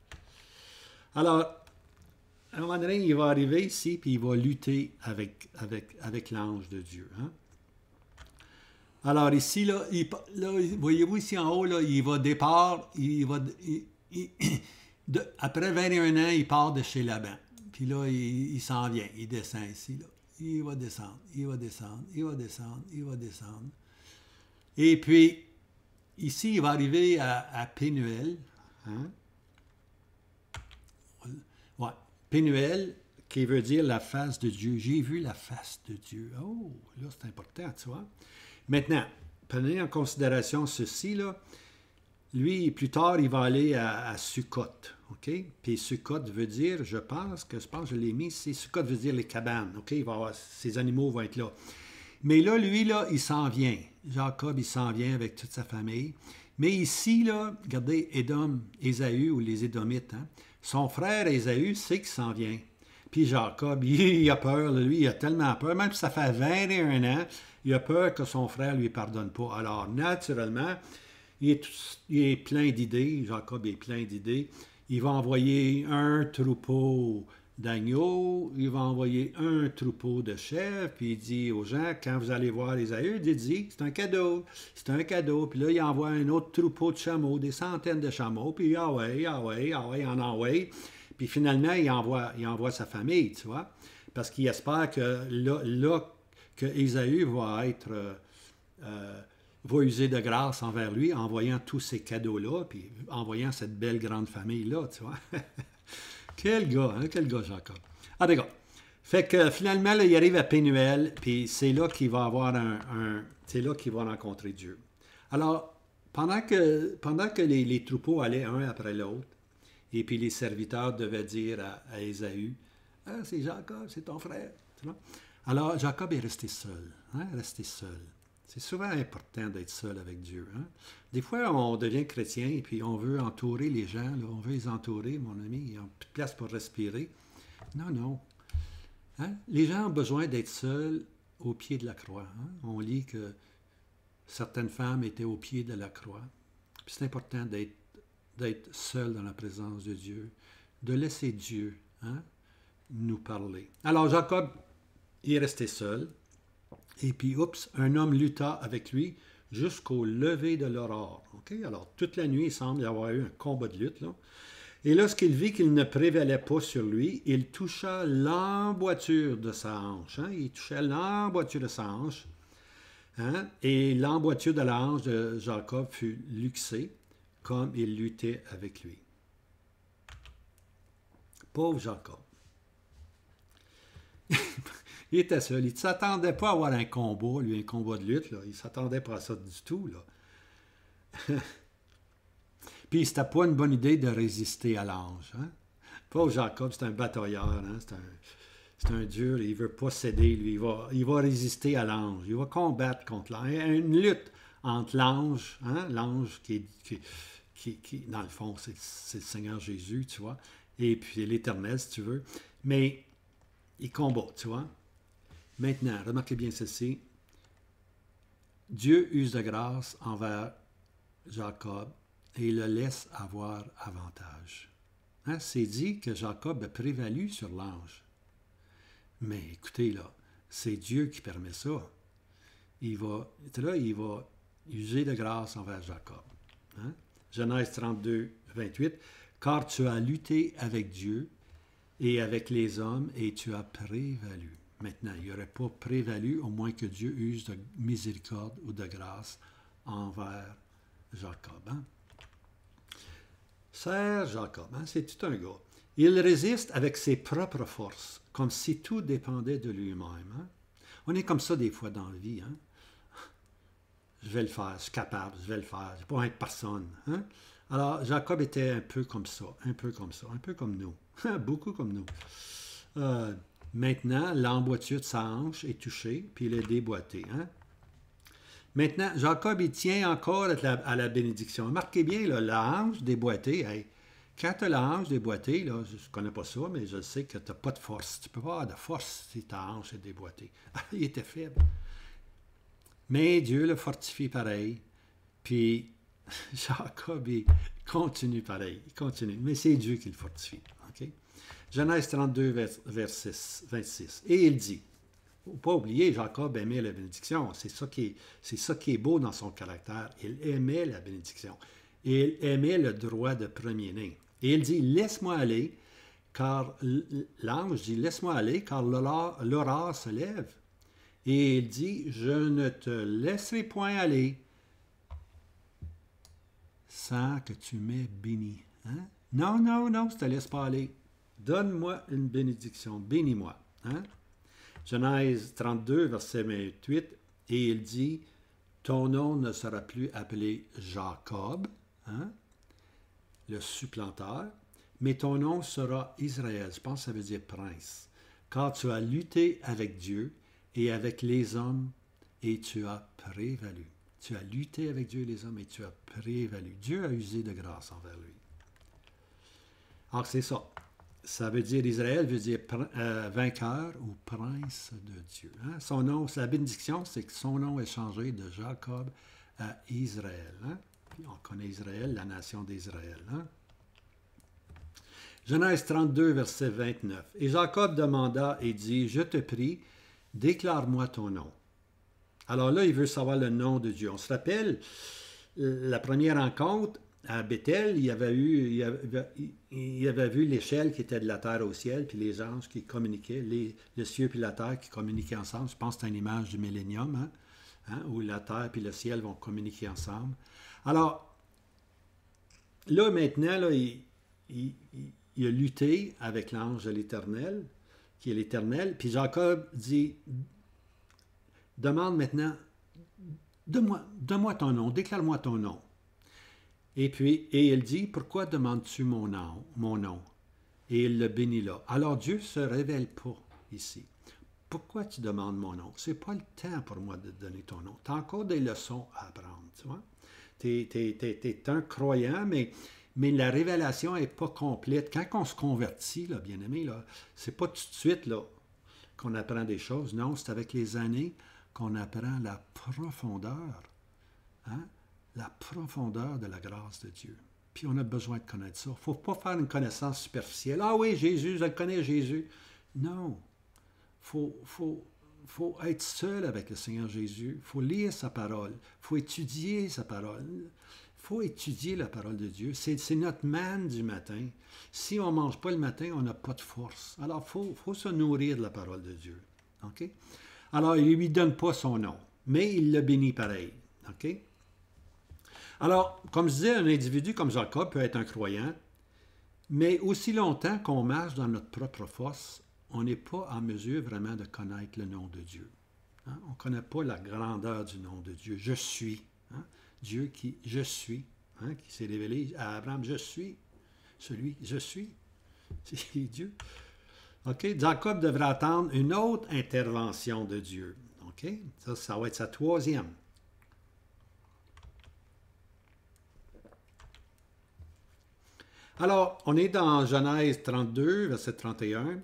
Alors, un moment donné, il va arriver ici, puis il va lutter avec l'ange de Dieu. Hein? Alors ici, là, voyez-vous ici en haut, là, il va départ, après 21 ans, il part de chez Laban. Puis là, il s'en vient, il descend ici. Là. Il va descendre, il va descendre, il va descendre, il va descendre. Et puis, ici, il va arriver à Pénuel. Hein? Ouais. Pénuel, qui veut dire la face de Dieu. J'ai vu la face de Dieu. Oh, là, c'est important, tu vois. Maintenant, prenez en considération ceci, là. Lui, plus tard, il va aller à Sukkot, OK? Puis Sukkot veut dire, je pense que je l'ai mis ici, Sukkot veut dire les cabanes, OK? Ces animaux vont être là. Mais là, lui, là, il s'en vient. Jacob, il s'en vient avec toute sa famille. Mais ici, là, regardez, Édom, Ésaü ou les Édomites, hein? Son frère Ésaü sait qu'il s'en vient. Puis Jacob, il a peur, lui, il a tellement peur, même si ça fait 21 ans, il a peur que son frère ne lui pardonne pas. Alors, naturellement, il est plein d'idées, Jacob est plein d'idées. Il va envoyer un troupeau d'agneaux, il va envoyer un troupeau de chèvres, puis il dit aux gens, quand vous allez voir Ésaü, dites-y, c'est un cadeau, c'est un cadeau. Puis là, il envoie un autre troupeau de chameaux, des centaines de chameaux, puis ah ouais, en envoie. Puis finalement, il envoie sa famille, tu vois, parce qu'il espère que là que Ésaü va être... va user de grâce envers lui en envoyant tous ces cadeaux-là, puis envoyant cette belle grande famille-là, tu vois. Quel gars, Jacob. Ah, d'accord. Fait que finalement, là, il arrive à Pénuel, puis c'est là qu'il va avoir c'est là qu'il va rencontrer Dieu. Alors, pendant que les troupeaux allaient un après l'autre, et puis les serviteurs devaient dire à Ésaü, « Ah, c'est Jacob, c'est ton frère. » Tu vois? Alors, Jacob est resté seul, hein, resté seul. C'est souvent important d'être seul avec Dieu. Hein? Des fois, on devient chrétien et puis on veut entourer les gens. Là, on veut les entourer, mon ami. Il n'y a plus de place pour respirer. Non. Hein? Les gens ont besoin d'être seuls au pied de la croix. Hein? On lit que certaines femmes étaient au pied de la croix. Puis c'est important d'être seul dans la présence de Dieu, de laisser Dieu nous parler. Alors Jacob, il est resté seul. Et puis, un homme lutta avec lui jusqu'au lever de l'aurore. Okay? Alors, toute la nuit, il semble y avoir eu un combat de lutte. Là. Et lorsqu'il vit qu'il ne prévalait pas sur lui, il toucha l'emboîture de sa hanche. Hein? Il touchait l'emboîture de sa hanche. Hein? Et l'emboîture de la hanche de Jacob fut luxée, comme il luttait avec lui. Pauvre Jacob. Il était seul. Il ne s'attendait pas à avoir un combat, lui, un combat de lutte. Là. Il ne s'attendait pas à ça du tout. Là. Puis, c'était pas une bonne idée de résister à l'ange. Hein? Pauvre Jacob, c'est un batailleur. Hein? C'est un dur. Il ne veut pas céder, lui. Il va résister à l'ange. Il va combattre contre l'ange. Une lutte entre l'ange, hein? L'ange qui, dans le fond, c'est le Seigneur Jésus, tu vois, et puis l'Éternel, si tu veux. Mais il combat, tu vois. Maintenant, remarquez bien ceci. Dieu use de grâce envers Jacob et il le laisse avoir avantage. Hein? C'est dit que Jacob a prévalu sur l'ange. Mais écoutez, là, c'est Dieu qui permet ça. Il va user de grâce envers Jacob. Hein? Genèse 32, 28. « Car tu as lutté avec Dieu et avec les hommes et tu as prévalu. » Maintenant, il n'aurait pas prévalu, au moins que Dieu use de miséricorde ou de grâce envers Jacob. Hein? Sœur Jacob, hein, c'est tout un gars. Il résiste avec ses propres forces, comme si tout dépendait de lui-même. Hein? On est comme ça des fois dans la vie. Hein? Je vais le faire, je suis capable, je vais le faire, je ne vais pas être personne. Hein? Alors, Jacob était un peu comme ça, un peu comme nous, beaucoup comme nous. Maintenant, l'emboîture de sa hanche est touchée, puis il est déboîté. Hein? Maintenant, Jacob, il tient encore à la bénédiction. Remarquez bien, là, la hanche déboîtée. Hey, quand tu as la hanche déboîtée, là, je ne connais pas ça, mais je sais que tu n'as pas de force. Tu ne peux pas avoir de force si ta hanche est déboîtée. Il était faible. Mais Dieu le fortifie pareil. Puis Jacob, il continue pareil. Il continue. Mais c'est Dieu qui le fortifie. Okay? Genèse 32, verset 26. Et il dit, il ne faut pas oublier, Jacob aimait la bénédiction. C'est ça qui est beau dans son caractère. Il aimait la bénédiction. Et il aimait le droit de premier-né. Et il dit, laisse-moi aller, car l'ange dit, laisse-moi aller, car l'aurore se lève. Et il dit, je ne te laisserai point aller sans que tu m'aies béni. Hein? Non, non, non, je ne te laisse pas aller. Donne-moi une bénédiction, bénis-moi. Hein? Genèse 32, verset 28, et il dit, ton nom ne sera plus appelé Jacob, hein? Le supplanteur, mais ton nom sera Israël. Je pense que ça veut dire prince, car tu as lutté avec Dieu et avec les hommes, et tu as prévalu. Tu as lutté avec Dieu et les hommes, et tu as prévalu. Dieu a usé de grâce envers lui. Alors, c'est ça. Ça veut dire, Israël veut dire vainqueur ou prince de Dieu. Hein? Son nom, sa bénédiction, c'est que son nom est changé de Jacob à Israël. Hein? Puis on connaît Israël, la nation d'Israël. Hein? Genèse 32, verset 29. Et Jacob demanda et dit, je te prie, déclare-moi ton nom. Alors là, il veut savoir le nom de Dieu. On se rappelle, la première rencontre, à Bethel, il avait vu l'échelle qui était de la terre au ciel, puis les anges qui communiquaient, le ciel puis la terre qui communiquaient ensemble. Je pense que c'est une image du millénium, hein, où la terre puis le ciel vont communiquer ensemble. Alors, là, maintenant, là, il a lutté avec l'ange de l'Éternel, qui est l'Éternel, puis Jacob dit, demande maintenant, donne-moi ton nom, déclare-moi ton nom. Et il dit, pourquoi demandes-tu mon nom? Et il le bénit là. Alors Dieu ne se révèle pas ici. Pourquoi tu demandes mon nom? Ce n'est pas le temps pour moi de te donner ton nom. Tu as encore des leçons à apprendre, tu vois? Tu es un croyant, mais la révélation n'est pas complète. Quand on se convertit, là, bien-aimé, ce n'est pas tout de suite là, qu'on apprend des choses. Non, c'est avec les années qu'on apprend la profondeur. Hein? La profondeur de la grâce de Dieu. Puis on a besoin de connaître ça. Il ne faut pas faire une connaissance superficielle. Ah oui, Jésus, je le connais, Jésus. Non. Il faut être seul avec le Seigneur Jésus. Il faut lire sa parole. Il faut étudier sa parole. Il faut étudier la parole de Dieu. C'est notre manne du matin. Si on ne mange pas le matin, on n'a pas de force. Alors, il faut se nourrir de la parole de Dieu. OK? Alors, il ne lui donne pas son nom, mais il le bénit pareil. OK? Alors, comme je disais, un individu comme Jacob peut être un croyant, mais aussi longtemps qu'on marche dans notre propre force, on n'est pas en mesure vraiment de connaître le nom de Dieu. Hein? On ne connaît pas la grandeur du nom de Dieu. Je suis. Hein? Dieu qui, je suis, hein? Qui s'est révélé à Abraham, je suis. Celui, je suis. C'est Dieu. OK? Jacob devrait attendre une autre intervention de Dieu. OK? Ça va être sa troisième. Alors, on est dans Genèse 32, verset 31.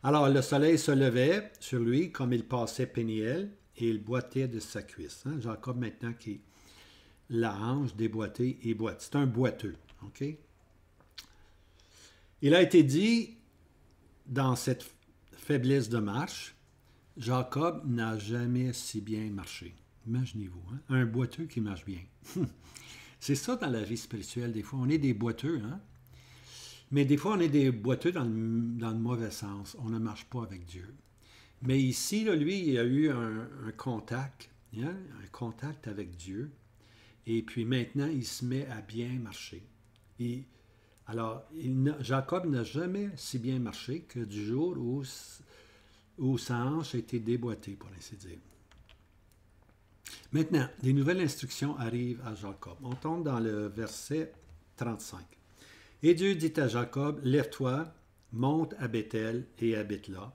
Alors, le soleil se levait sur lui comme il passait Péniel et il boitait de sa cuisse. Hein? Jacob, maintenant, qui la hanche déboîtée et boite. C'est un boiteux. OK? Il a été dit, dans cette faiblesse de marche, Jacob n'a jamais si bien marché. Imaginez-vous, hein? Un boiteux qui marche bien. C'est ça dans la vie spirituelle, des fois. On est des boiteux, hein? Mais des fois, on est des boiteux dans le mauvais sens. On ne marche pas avec Dieu. Mais ici, là, lui, il a eu un contact, hein? Un contact avec Dieu. Et puis maintenant, il se met à bien marcher. Alors, Jacob n'a jamais si bien marché que du jour où sa hanche a été déboîtée, pour ainsi dire. Maintenant, des nouvelles instructions arrivent à Jacob. On tombe dans le verset 35. Et Dieu dit à Jacob, lève-toi, monte à Bethel et habite là.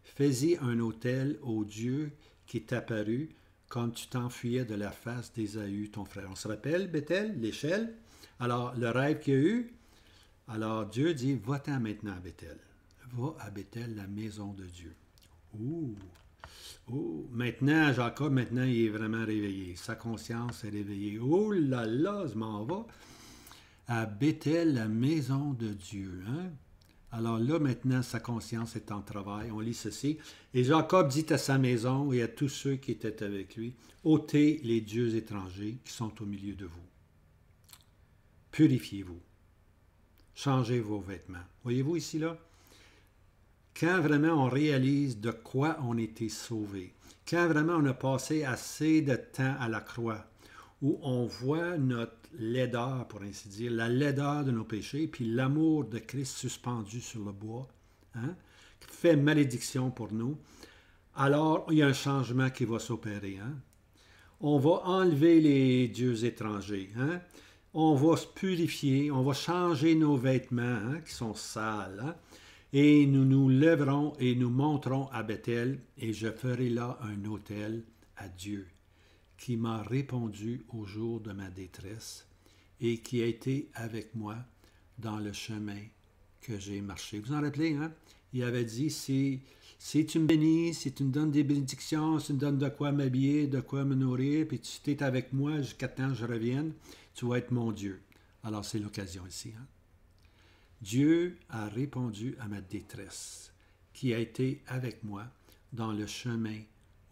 Fais-y un autel au Dieu qui t'apparut quand tu t'enfuyais de la face d'Ésaü, ton frère. On se rappelle, Bethel, l'échelle? Alors, le rêve qu'il y a eu, alors Dieu dit, va-t'en maintenant à Bethel. Va à Bethel, la maison de Dieu. Ouh! Oh, maintenant, Jacob, il est vraiment réveillé. Sa conscience est réveillée. Oh là là, je m'en vais à Béthel, la maison de Dieu. Hein? Alors là, maintenant, sa conscience est en travail. On lit ceci. Et Jacob dit à sa maison et à tous ceux qui étaient avec lui, ôtez les dieux étrangers qui sont au milieu de vous. Purifiez-vous. Changez vos vêtements. Voyez-vous ici, là? Quand vraiment on réalise de quoi on a été sauvé, quand vraiment on a passé assez de temps à la croix, où on voit notre laideur, pour ainsi dire, la laideur de nos péchés, puis l'amour de Christ suspendu sur le bois, hein, qui fait malédiction pour nous, alors il y a un changement qui va s'opérer. Hein. On va enlever les dieux étrangers. Hein. On va se purifier, on va changer nos vêtements hein, qui sont sales. Hein, et nous nous lèverons et nous monterons à Béthel, et je ferai là un autel à Dieu, qui m'a répondu au jour de ma détresse et qui a été avec moi dans le chemin que j'ai marché. Vous en rappelez, hein? Il avait dit, si tu me bénis, si tu me donnes des bénédictions, si tu me donnes de quoi m'habiller, de quoi me nourrir, puis tu es avec moi jusqu'à temps que je revienne, tu vas être mon Dieu. Alors c'est l'occasion ici. Hein? Dieu a répondu à ma détresse, qui a été avec moi dans le chemin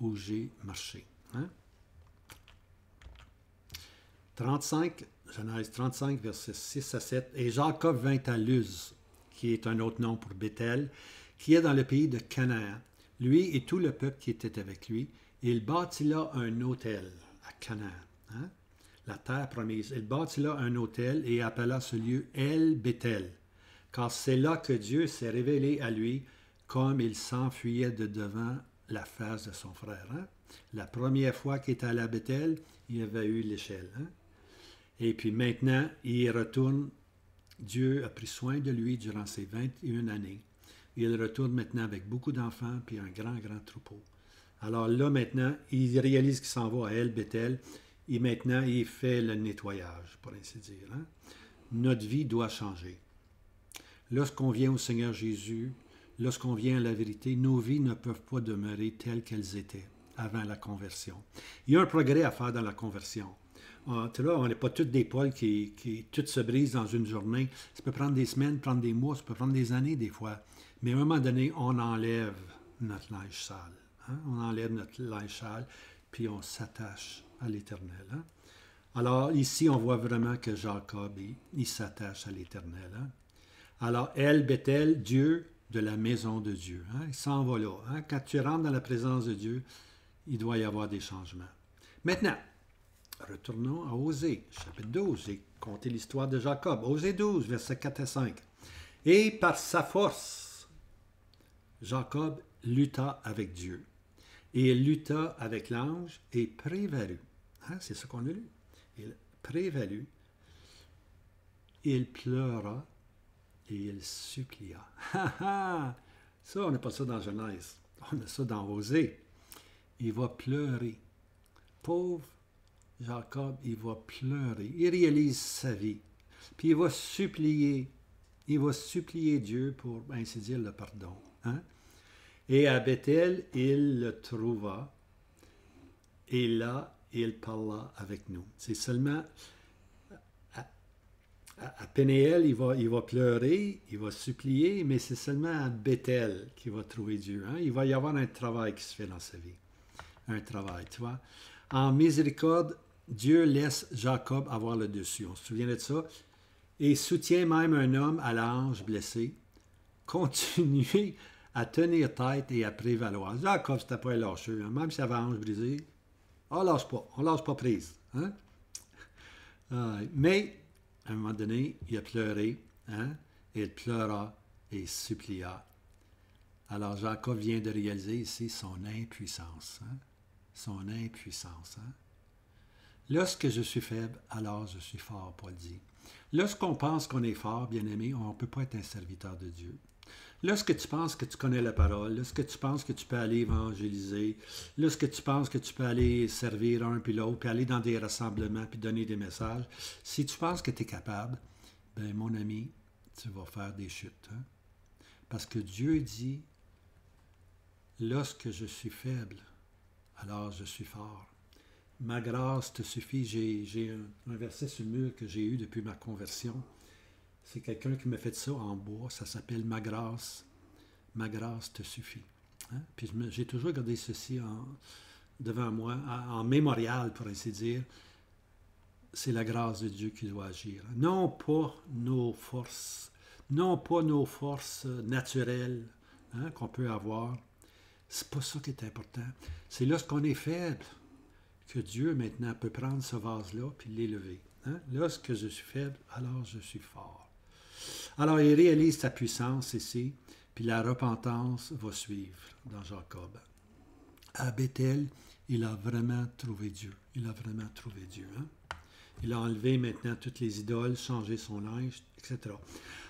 où j'ai marché. Hein? 35, Genèse 35, versets 6 à 7. Et Jacob vint à Luz, qui est un autre nom pour Béthel, qui est dans le pays de Canaan, lui et tout le peuple qui était avec lui. Et il bâtit là un autel à Canaan, hein? La terre promise. Il bâtit là un autel et appela ce lieu El Béthel, car c'est là que Dieu s'est révélé à lui comme il s'enfuyait de devant la face de son frère. Hein? La première fois qu'il était allé à Béthel, il avait eu l'échelle. Hein? Et puis maintenant, il y retourne. Dieu a pris soin de lui durant ses 21 années. Il retourne maintenant avec beaucoup d'enfants puis un grand, grand troupeau. Alors là, maintenant, il réalise qu'il s'en va à El Béthel et maintenant, il fait le nettoyage, pour ainsi dire. Hein? Notre vie doit changer. Lorsqu'on vient au Seigneur Jésus, lorsqu'on vient à la vérité, nos vies ne peuvent pas demeurer telles qu'elles étaient avant la conversion. Il y a un progrès à faire dans la conversion. Là, on n'est pas tous des poils qui tout se brisent dans une journée. Ça peut prendre des semaines, prendre des mois, ça peut prendre des années des fois. Mais à un moment donné, on enlève notre linge sale. Hein? On enlève notre linge sale, puis on s'attache à l'Éternel. Hein? Alors ici, on voit vraiment que Jacob, il s'attache à l'Éternel. Hein? Alors, El Béthel, Dieu de la maison de Dieu. Hein? Il s'en va là. Hein? Quand tu rentres dans la présence de Dieu, il doit y avoir des changements. Maintenant, retournons à Osée, chapitre 12. J'ai compté l'histoire de Jacob. Osée 12, versets 4 à 5. Et par sa force, Jacob lutta avec Dieu. Et il lutta avec l'ange et prévalut. Hein? C'est ce qu'on a lu. Il prévalut. Il pleura. Et il supplia. Ça, on n'a pas ça dans Genèse. On a ça dans Osée. Il va pleurer. Pauvre Jacob, il va pleurer. Il réalise sa vie. Puis il va supplier. Il va supplier Dieu pour, ainsi dire, le pardon. Hein? Et à Béthel, il le trouva. Et là, il parla avec nous. C'est seulement à Pénéel, il va pleurer, il va supplier, mais c'est seulement à Béthel qu'il va trouver Dieu. Hein? Il va y avoir un travail qui se fait dans sa vie. Un travail, tu vois. En miséricorde, Dieu laisse Jacob avoir le dessus. On se souvient de ça. Et soutient même un homme à l'ange blessé. Continuez à tenir tête et à prévaloir. Jacob, c'était pas un lâcheux. Hein? Même s'il avait l'ange brisé, on lâche pas prise. Hein? Mais à un moment donné, il a pleuré, hein? Il pleura et supplia. Alors Jacob vient de réaliser ici son impuissance. Hein? Son impuissance. Hein? Lorsque je suis faible, alors je suis fort, Paul dit. Lorsqu'on pense qu'on est fort, bien-aimé, on ne peut pas être un serviteur de Dieu. Lorsque tu penses que tu connais la parole, lorsque tu penses que tu peux aller évangéliser, lorsque tu penses que tu peux aller servir un puis l'autre, puis aller dans des rassemblements, puis donner des messages, si tu penses que tu es capable, ben mon ami, tu vas faire des chutes. Hein? Parce que Dieu dit, lorsque je suis faible, alors je suis fort. Ma grâce te suffit. J'ai un verset sur le mur que j'ai eu depuis ma conversion. C'est quelqu'un qui m'a fait ça en bois. Ça s'appelle Ma grâce te suffit. Hein? Puis j'ai toujours gardé ceci devant moi, en mémorial, pour ainsi dire. C'est la grâce de Dieu qui doit agir. Non pas nos forces naturelles, hein, qu'on peut avoir. C'est pas ça qui est important. C'est lorsqu'on est faible que Dieu maintenant peut prendre ce vase-là puis l'élever. Hein? Lorsque je suis faible, alors je suis fort. Alors il réalise sa puissance ici, puis la repentance va suivre dans Jacob. À Bethel, il a vraiment trouvé Dieu. Il a vraiment trouvé Dieu. Hein? Il a enlevé maintenant toutes les idoles, changé son linge, etc.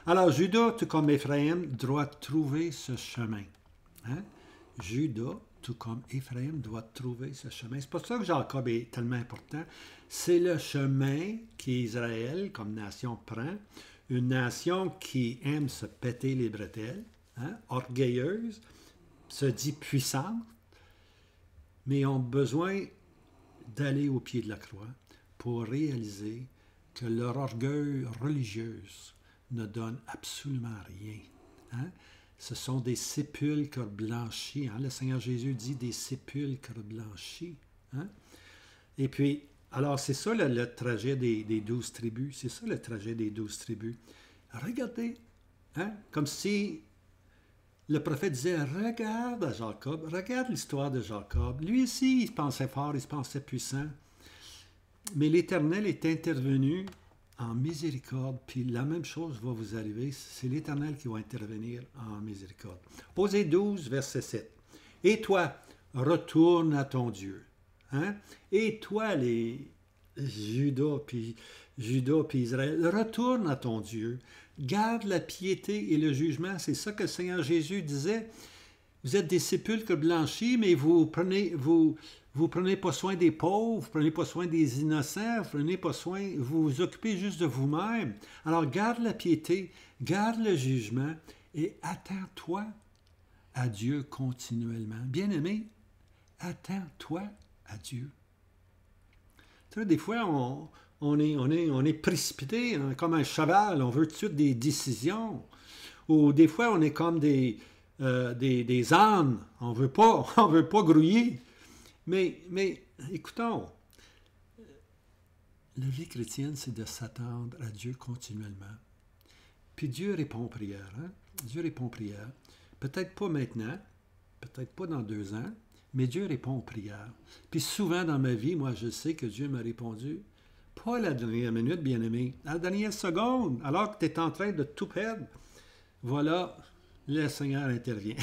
Alors, Judas, tout comme Éphraïm, doit trouver ce chemin. Hein? Judas, tout comme Éphraïm, doit trouver ce chemin. C'est pour ça que Jacob est tellement important. C'est le chemin qu'Israël, comme nation, prend. Une nation qui aime se péter les bretelles, hein? Orgueilleuse, se dit puissante, mais ont besoin d'aller au pied de la croix pour réaliser que leur orgueil religieux ne donne absolument rien. Hein? Ce sont des sépulcres blanchis. Hein? Le Seigneur Jésus dit des sépulcres blanchis. Hein? Et puis, alors c'est ça le trajet des 12 tribus. C'est ça le trajet des 12 tribus. Regardez, hein? Comme si le prophète disait, regarde à Jacob, regarde l'histoire de Jacob. Lui aussi, il se pensait fort, il se pensait puissant. Mais l'Éternel est intervenu en miséricorde, puis la même chose va vous arriver, c'est l'Éternel qui va intervenir en miséricorde. Osée 12, verset 7. Et toi, retourne à ton Dieu. Hein? Et toi, les Judas puis Israël, retourne à ton Dieu. Garde la piété et le jugement. C'est ça que le Seigneur Jésus disait. Vous êtes des sépulcres blanchis, mais vous prenez pas soin des pauvres, vous prenez pas soin des innocents, vous vous occupez juste de vous-même. Alors garde la piété, garde le jugement et attends-toi à Dieu continuellement. Bien-aimé, attends-toi à Dieu. Tu sais, des fois, on est précipité, hein, comme un cheval, on veut tout de suite des décisions. Ou des fois, on est comme des ânes, on veut pas grouiller. Mais écoutons, la vie chrétienne, c'est de s'attendre à Dieu continuellement. Puis Dieu répond aux prières. Hein? Dieu répond aux prières. Peut-être pas maintenant, peut-être pas dans 2 ans, mais Dieu répond aux prières. Puis souvent dans ma vie, moi, je sais que Dieu m'a répondu, pas à la dernière minute, bien-aimé, à la dernière seconde, alors que tu es en train de tout perdre. Voilà, le Seigneur intervient.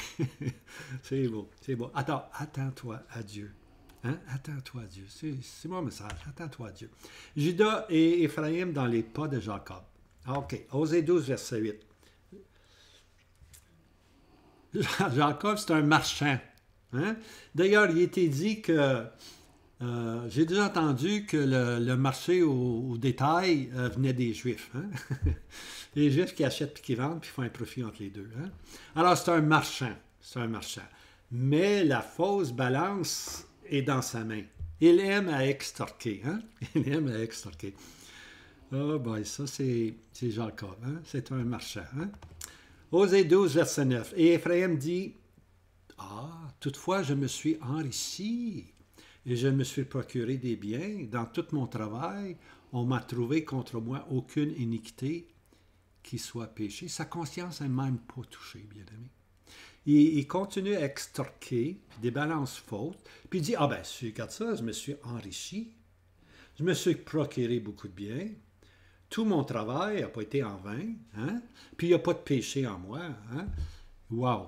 C'est beau, c'est beau. Attends-toi à Dieu. Hein? Attends-toi à Dieu. C'est mon message. Attends-toi à Dieu. Judas et Éphraïm dans les pas de Jacob. OK. Osée 12, verset 8. Jacob, c'est un marchand. Hein? D'ailleurs, il était dit que j'ai déjà entendu que le marché au détail venait des Juifs. Hein? Les Juifs qui achètent et qui vendent, puis font un profit entre les deux. Hein? Alors, c'est un marchand. C'est un marchand. Mais la fausse balance est dans sa main. Il aime à extorquer. Hein? Il aime à extorquer. Ah, ben, ça, c'est Jacob. Hein? C'est un marchand. Hein? Osée 12, verset 9. Et Éphraïm dit, toutefois, je me suis enrichi et je me suis procuré des biens. Dans tout mon travail, on m'a trouvé contre moi aucune iniquité qui soit péché. Sa conscience n'est même pas touchée, bien-aimé. Il continue à extorquer, puis des balances fautes, puis il dit, si tu regardes ça, je me suis enrichi, je me suis procuré beaucoup de biens, tout mon travail n'a pas été en vain, hein? Puis il n'y a pas de péché en moi. Hein? Wow!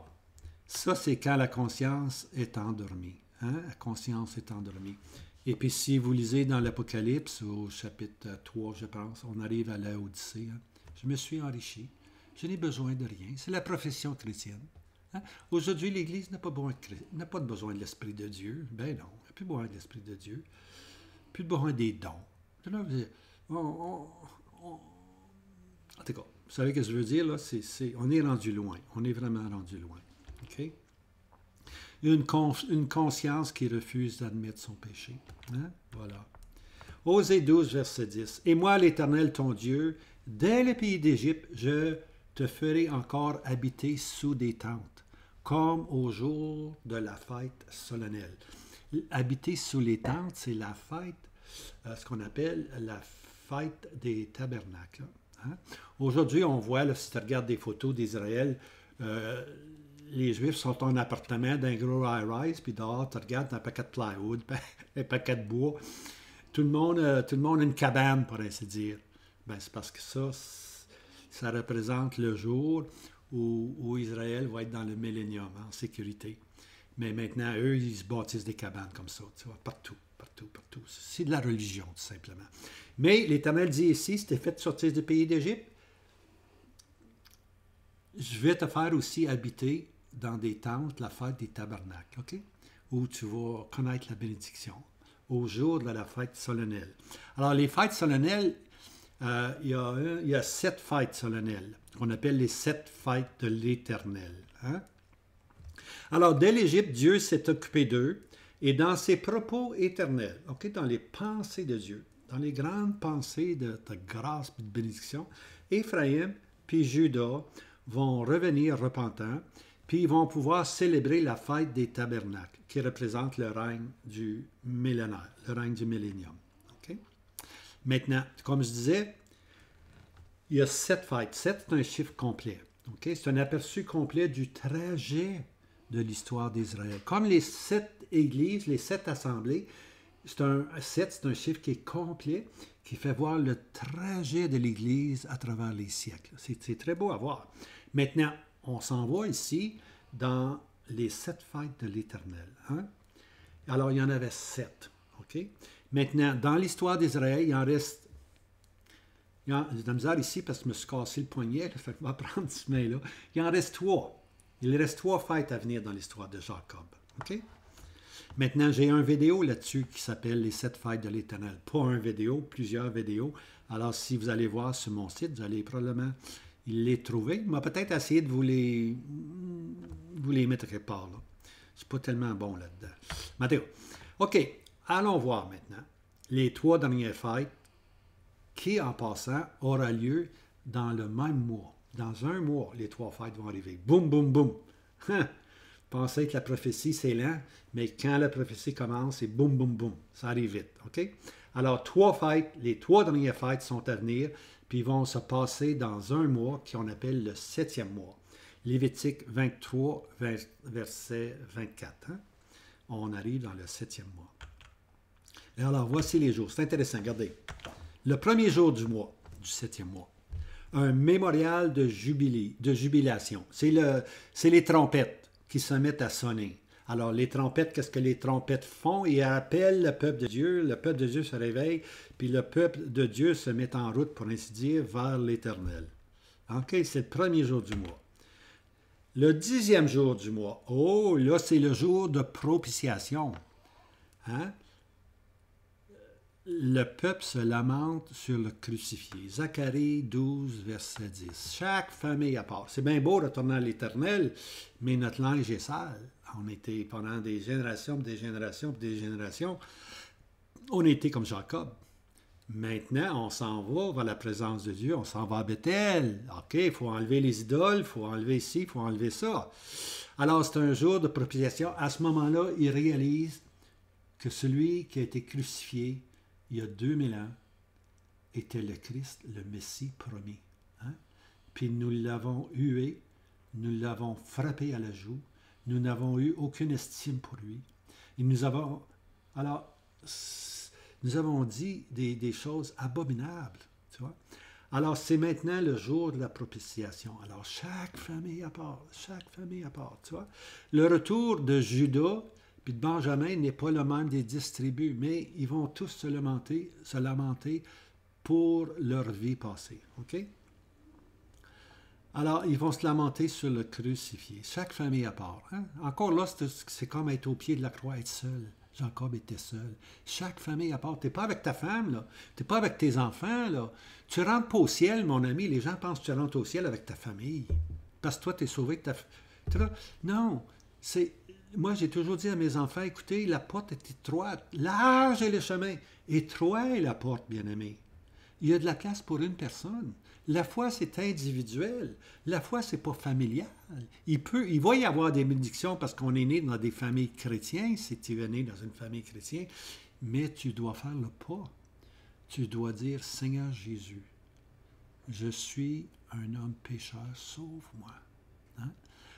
Ça, c'est quand la conscience est endormie. Hein? La conscience est endormie. Et puis si vous lisez dans l'Apocalypse, au chapitre 3, je pense, on arrive à la Odyssée. Hein? Je me suis enrichi. Je n'ai besoin de rien. C'est la profession chrétienne. Hein? Aujourd'hui, l'Église n'a pas besoin de l'Esprit de Dieu. Ben non, il n'y a plus besoin de l'Esprit de Dieu. Plus besoin des dons. En tout cas, vous savez ce que je veux dire, là? On est rendu loin. On est vraiment rendu loin. OK? une conscience qui refuse d'admettre son péché. Hein? Voilà. Osée 12, verset 10. « Et moi, l'Éternel, ton Dieu, dès le pays d'Égypte, je te ferai encore habiter sous des tentes, comme au jour de la fête solennelle. » Habiter sous les tentes, c'est la fête, ce qu'on appelle la fête des tabernacles. Hein? Aujourd'hui, on voit, là, si tu regardes des photos d'Israël, les Juifs sont en appartement d'un gros high-rise, puis dehors, tu regardes un paquet de plywood, un paquet de bois. Tout le monde a une cabane, pour ainsi dire. Ben, c'est parce que ça représente le jour où Israël va être dans le millénium, en sécurité. Mais maintenant, eux, ils se bâtissent des cabanes comme ça, tu vois, partout, partout, partout. C'est de la religion, tout simplement. Mais l'Éternel dit ici, si tu es fait sortir du pays d'Égypte, je vais te faire aussi habiter dans des tentes la fête des tabernacles, OK? Où tu vas connaître la bénédiction au jour de la fête solennelle. Alors, les fêtes solennelles, il y a 7 fêtes solennelles qu'on appelle les 7 fêtes de l'Éternel. Hein? Alors, dès l'Égypte, Dieu s'est occupé d'eux et dans ses propos éternels, okay, dans les pensées de Dieu, dans les grandes pensées de grâce et de bénédiction, Éphraïm puis Juda vont revenir repentants, puis ils vont pouvoir célébrer la fête des tabernacles, qui représente le règne du millénaire, le règne du millénium. Okay? Maintenant, comme je disais, il y a 7 fêtes. 7, c'est un chiffre complet. Okay? C'est un aperçu complet du trajet de l'histoire d'Israël. Comme les 7 églises, les 7 assemblées, 7, c'est un chiffre qui est complet, qui fait voir le trajet de l'Église à travers les siècles. C'est très beau à voir. Maintenant, on s'en va ici dans les 7 fêtes de l'Éternel. Hein? Alors, il y en avait 7. Okay? Maintenant, dans l'histoire d'Israël, il en reste... J'ai de la misère ici parce que je me suis cassé le poignet, fait que je vais prendre ce main-là. Il en reste 3. Il reste 3 fêtes à venir dans l'histoire de Jacob. Okay? Maintenant, j'ai une vidéo là-dessus qui s'appelle « Les 7 fêtes de l'Éternel ». Pas une vidéo, plusieurs vidéos. Alors, si vous allez voir sur mon site, vous allez probablement les trouver. Il m'a peut-être essayé de vous les mettre quelque part. Là. Je ne suis pas tellement bon là-dedans. Mathéo. OK, allons voir maintenant les 3 dernières fêtes qui, en passant, aura lieu dans le même mois. Dans un mois, les 3 fêtes vont arriver. Boum, boum, boum. Pensez que la prophétie, c'est lent, mais quand la prophétie commence, c'est boum, boum, boum. Ça arrive vite. OK? Alors, 3 fêtes, les 3 dernières fêtes sont à venir, puis vont se passer dans un mois qu'on appelle le 7e mois. Lévitique 23, verset 24. Hein? On arrive dans le 7e mois. Et alors, voici les jours. C'est intéressant, regardez. Le premier jour du mois, du 7e mois, un mémorial de jubilation. C'est les trompettes qui se mettent à sonner. Alors, les trompettes, qu'est-ce que les trompettes font? Ils appellent le peuple de Dieu, le peuple de Dieu se réveille, puis le peuple de Dieu se met en route, pour ainsi dire, vers l'Éternel. OK, c'est le premier jour du mois. Le 10e jour du mois, oh, là, c'est le jour de propitiation. Hein? Le peuple se lamente sur le crucifié. Zacharie 12, verset 10. Chaque famille à part. C'est bien beau retourner à l'Éternel, mais notre linge est sale. On était pendant des générations, des générations, des générations. On était comme Jacob. Maintenant, on s'en va vers la présence de Dieu. On s'en va à Bethel. OK, il faut enlever les idoles, il faut enlever ci, il faut enlever ça. Alors, c'est un jour de propitiation. À ce moment-là, il réalise que celui qui a été crucifié il y a 2000 ans était le Christ, le Messie promis. Hein? Puis nous l'avons hué, nous l'avons frappé à la joue, nous n'avons eu aucune estime pour lui. Et nous avons dit des choses abominables. Tu vois? Alors, c'est maintenant le jour de la propitiation. Alors, chaque famille à part, tu vois. Le retour de Judas puis de Benjamin n'est pas le même des 10 tribus, mais ils vont tous se lamenter pour leur vie passée. OK? Alors, ils vont se lamenter sur le crucifié. Chaque famille à part. Hein? Encore là, c'est comme être au pied de la croix, être seul. Jacob était seul. Chaque famille à part. Tu n'es pas avec ta femme, là. Tu n'es pas avec tes enfants, là. Tu ne rentres pas au ciel, mon ami. Les gens pensent que tu rentres au ciel avec ta famille. Parce que toi, tu es sauvé avec ta famille. Non, moi, j'ai toujours dit à mes enfants, écoutez, la porte est étroite, large est le chemin, étroit est la porte, bien-aimé. Il y a de la place pour une personne. La foi, c'est individuel. La foi, c'est pas familial. Il va y avoir des bénédictions parce qu'on est né dans des familles chrétiennes, si tu es né dans une famille chrétienne, mais tu dois faire le pas. Tu dois dire, Seigneur Jésus, je suis un homme pécheur, sauve-moi. Hein?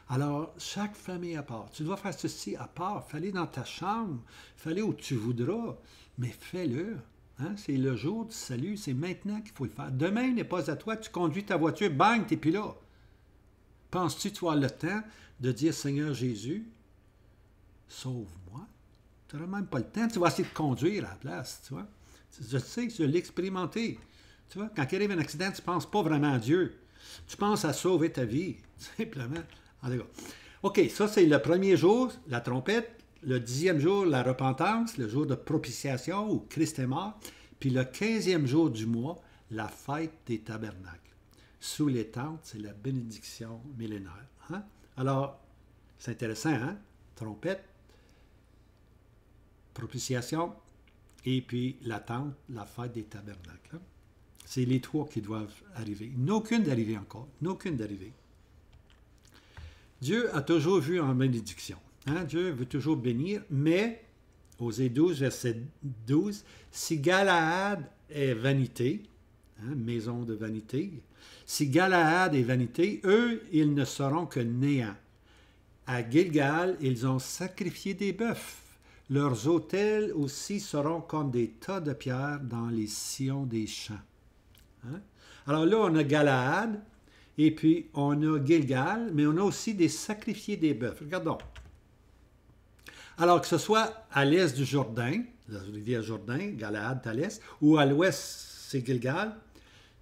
Alors, chaque famille à part. Tu dois faire ceci à part. Fallait dans ta chambre, fallait où tu voudras, mais fais-le. Hein? C'est le jour du salut, c'est maintenant qu'il faut le faire. Demain n'est pas à toi, tu conduis ta voiture, bang, t'es plus là. Penses-tu que tu as le temps de dire, Seigneur Jésus, sauve-moi? Tu n'auras même pas le temps, tu vas essayer de conduire à la place, tu vois. Je sais, je l'ai expérimenté. Tu vois, quand il arrive un accident, tu ne penses pas vraiment à Dieu. Tu penses à sauver ta vie, simplement. OK, ça c'est le premier jour, la trompette. Le 10e jour, la repentance, le jour de propitiation où Christ est mort. Puis le 15e jour du mois, la fête des tabernacles. Sous les tentes, c'est la bénédiction millénaire. Hein? Alors, c'est intéressant, hein? Trompette, propitiation, et puis la tente, la fête des tabernacles. Hein? C'est les trois qui doivent arriver. Il n'y en a aucune d'arrivée encore. Il n'y en a aucune d'arrivée. Dieu a toujours vu en bénédiction. Hein? Dieu veut toujours bénir, mais, Osée 12, verset 12, si Galaad est vanité, hein, maison de vanité, si Galaad est vanité, eux, ils ne seront que néant. À Gilgal, ils ont sacrifié des bœufs. Leurs autels aussi seront comme des tas de pierres dans les sillons des champs. Hein? Alors là, on a Galaad, et puis on a Gilgal, mais on a aussi des sacrifiés des bœufs. Regardons. Alors que ce soit à l'est du Jourdain, la rivière Jourdain, Galaad à l'est, ou à l'ouest, c'est Gilgal,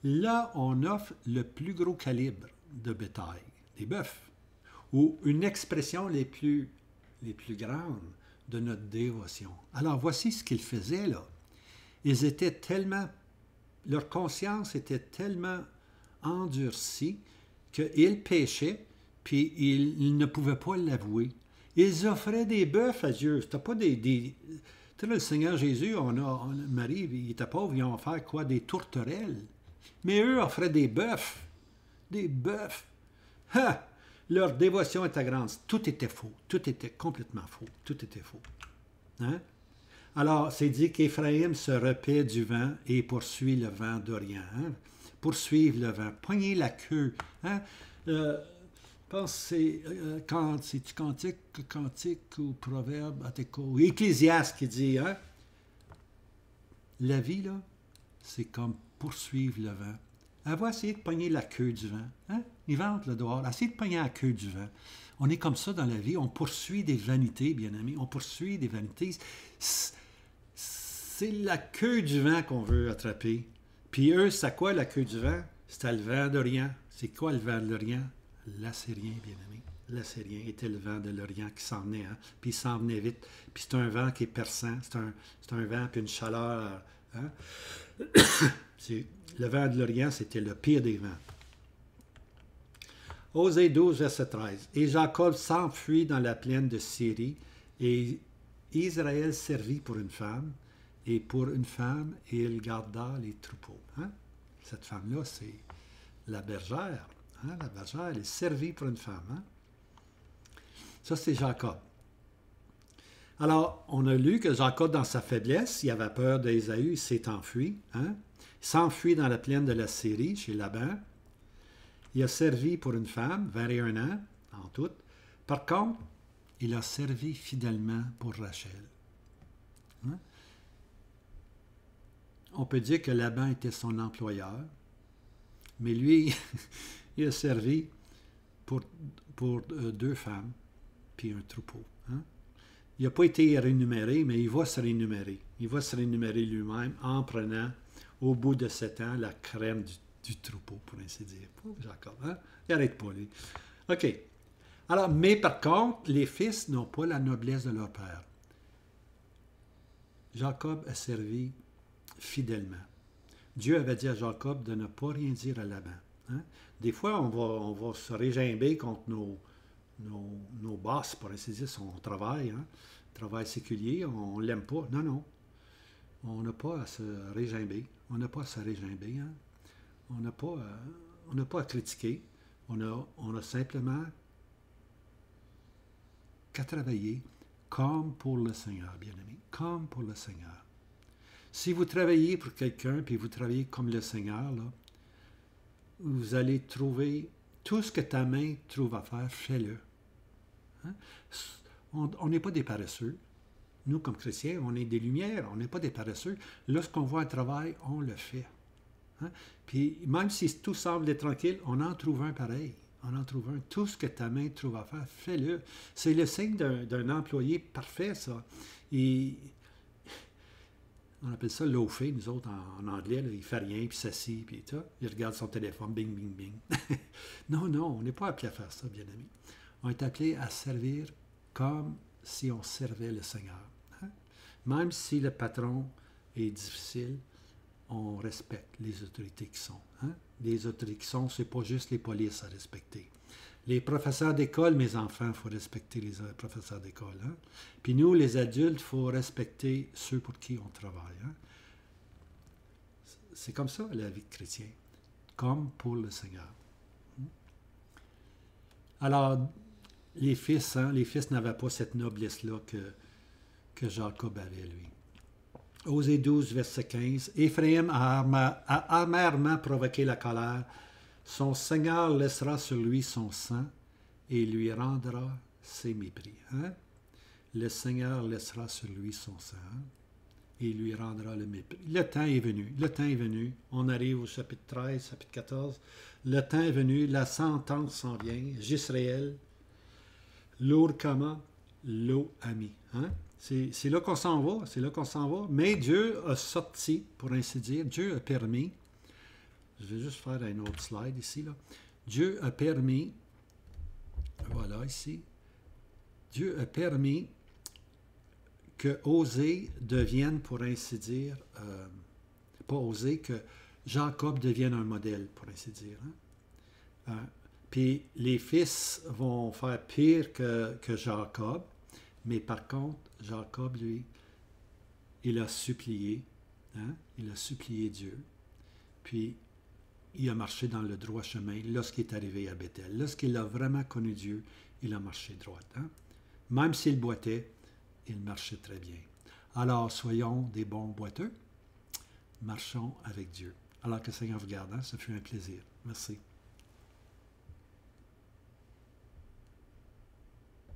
là, on offre le plus gros calibre de bétail, des bœufs, ou une expression les plus grandes de notre dévotion. Alors, voici ce qu'ils faisaient, là. Ils étaient tellement, leur conscience était tellement endurcie qu'ils péchaient, puis ils ne pouvaient pas l'avouer. Ils offraient des bœufs à Dieu. C'était pas des... Tu sais, le Seigneur Jésus, Marie, il était pauvre, ils ont offert quoi? Des tourterelles. Mais eux offraient des bœufs. Des bœufs. Ha! Leur dévotion était grande. Tout était faux. Tout était complètement faux. Tout était faux. Hein? Alors, c'est dit qu'Éphraïm se repaît du vent et poursuit le vent d'Orient. Hein? Poursuivre le vent. Pognez la queue. Hein? Je pense que c'est cantique ou proverbe, ou Ecclésiaste qui dit, hein? La vie, là, c'est comme poursuivre le vent. Elle va essayer de pogner la queue du vent. Hein? Il vente le dehors. Essayez de pogner la queue du vent. On est comme ça dans la vie. On poursuit des vanités, bien amis. On poursuit des vanités. C'est la queue du vent qu'on veut attraper. Puis eux, c'est quoi la queue du vent? C'était le vent d'Orient. C'est quoi le vent de l'Orient? L'assyrien, bien aimé. L'assyrien était le vent de l'Orient qui s'en venait. Hein? Puis il s'en venait vite. Puis c'est un vent qui est perçant. C'est un vent puis une chaleur. Hein? Le vent de l'Orient, c'était le pire des vents. Osée 12, verset 13. Et Jacob s'enfuit dans la plaine de Syrie, et Israël servit pour une femme, et pour une femme, il garda les troupeaux. Hein? Cette femme-là, c'est la bergère. Hein? La bergère, elle est servie pour une femme. Hein? Ça, c'est Jacob. Alors, on a lu que Jacob, dans sa faiblesse, il avait peur d'Ésaü, il s'est enfui. Hein? Il s'enfuit dans la plaine de la Syrie, chez Laban. Il a servi pour une femme, 21 ans, en tout. Par contre, il a servi fidèlement pour Rachel. Hein? On peut dire que Laban était son employeur, mais lui, il a servi pour deux femmes, puis un troupeau. Hein? Il n'a pas été rémunéré, mais il va se rémunérer. Il va se rémunérer lui-même en prenant, au bout de 7 ans, la crème du troupeau, pour ainsi dire. Pauvre Jacob, hein? Il n'arrête pas, lui. OK. Alors, mais par contre, les fils n'ont pas la noblesse de leur père. Jacob a servi fidèlement. Dieu avait dit à Jacob de ne pas rien dire à Laban. Hein? Des fois, on va se régimber contre nos boss, pour ainsi dire, son travail, hein, travail séculier, on ne l'aime pas. Non, non. On n'a pas à se régimber. On n'a pas à se régimber. Hein. On n'a pas, pas à critiquer. On a simplement qu'à travailler comme pour le Seigneur, bien-aimé. Comme pour le Seigneur. Si vous travaillez pour quelqu'un, puis vous travaillez comme le Seigneur, là, vous allez trouver tout ce que ta main trouve à faire, fais-le. Hein? On n'est pas des paresseux. Nous, comme chrétiens, on est des lumières, on n'est pas des paresseux. Lorsqu'on voit un travail, on le fait. Hein? Puis même si tout semble être tranquille, on en trouve un pareil. On en trouve un. Tout ce que ta main trouve à faire, fais-le. C'est le signe d'un employé parfait, ça. Et on appelle ça loafer, nous autres, en anglais. Là, il fait rien, puis s'assit, puis tout. Il regarde son téléphone, bing, bing, bing. Non, non, on n'est pas appelé à faire ça, bien amis. On est appelé à servir comme si on servait le Seigneur. Hein? Même si le patron est difficile, on respecte les autorités qui sont. Hein? Les autorités qui sont, ce n'est pas juste les polices à respecter. Les professeurs d'école, mes enfants, il faut respecter les professeurs d'école. Hein? Puis nous, les adultes, il faut respecter ceux pour qui on travaille. Hein? C'est comme ça, la vie de chrétien. Comme pour le Seigneur. Alors, les fils n'avaient pas cette noblesse-là que Jacob avait, lui. Osée 12, verset 15. Éphraïm a amèrement provoqué la colère. Son Seigneur laissera sur lui son sang et lui rendra ses mépris. Hein? Le Seigneur laissera sur lui son sang et lui rendra le mépris. Le temps est venu. Le temps est venu. On arrive au chapitre 13, chapitre 14. Le temps est venu. La sentence s'en vient. Jisraël, l'Ourkama, l'O-Ami. Hein? C'est là qu'on s'en va. C'est là qu'on s'en va. Mais Dieu a sorti, pour ainsi dire. Dieu a permis. Je vais juste faire un autre slide ici. Là. Dieu a permis. Voilà, ici. Dieu a permis que Osée devienne, pour ainsi dire, pas Osée, que Jacob devienne un modèle, pour ainsi dire. Hein? Puis les fils vont faire pire que Jacob, mais par contre, Jacob, lui, il a supplié, hein? Il a supplié Dieu, puis il a marché dans le droit chemin lorsqu'il est arrivé à Bethel. Lorsqu'il a vraiment connu Dieu, il a marché droit. Hein? Même s'il boitait, il marchait très bien. Alors, soyons des bons boiteux. Marchons avec Dieu. Alors que le Seigneur vous garde. Hein? Ça fut un plaisir. Merci.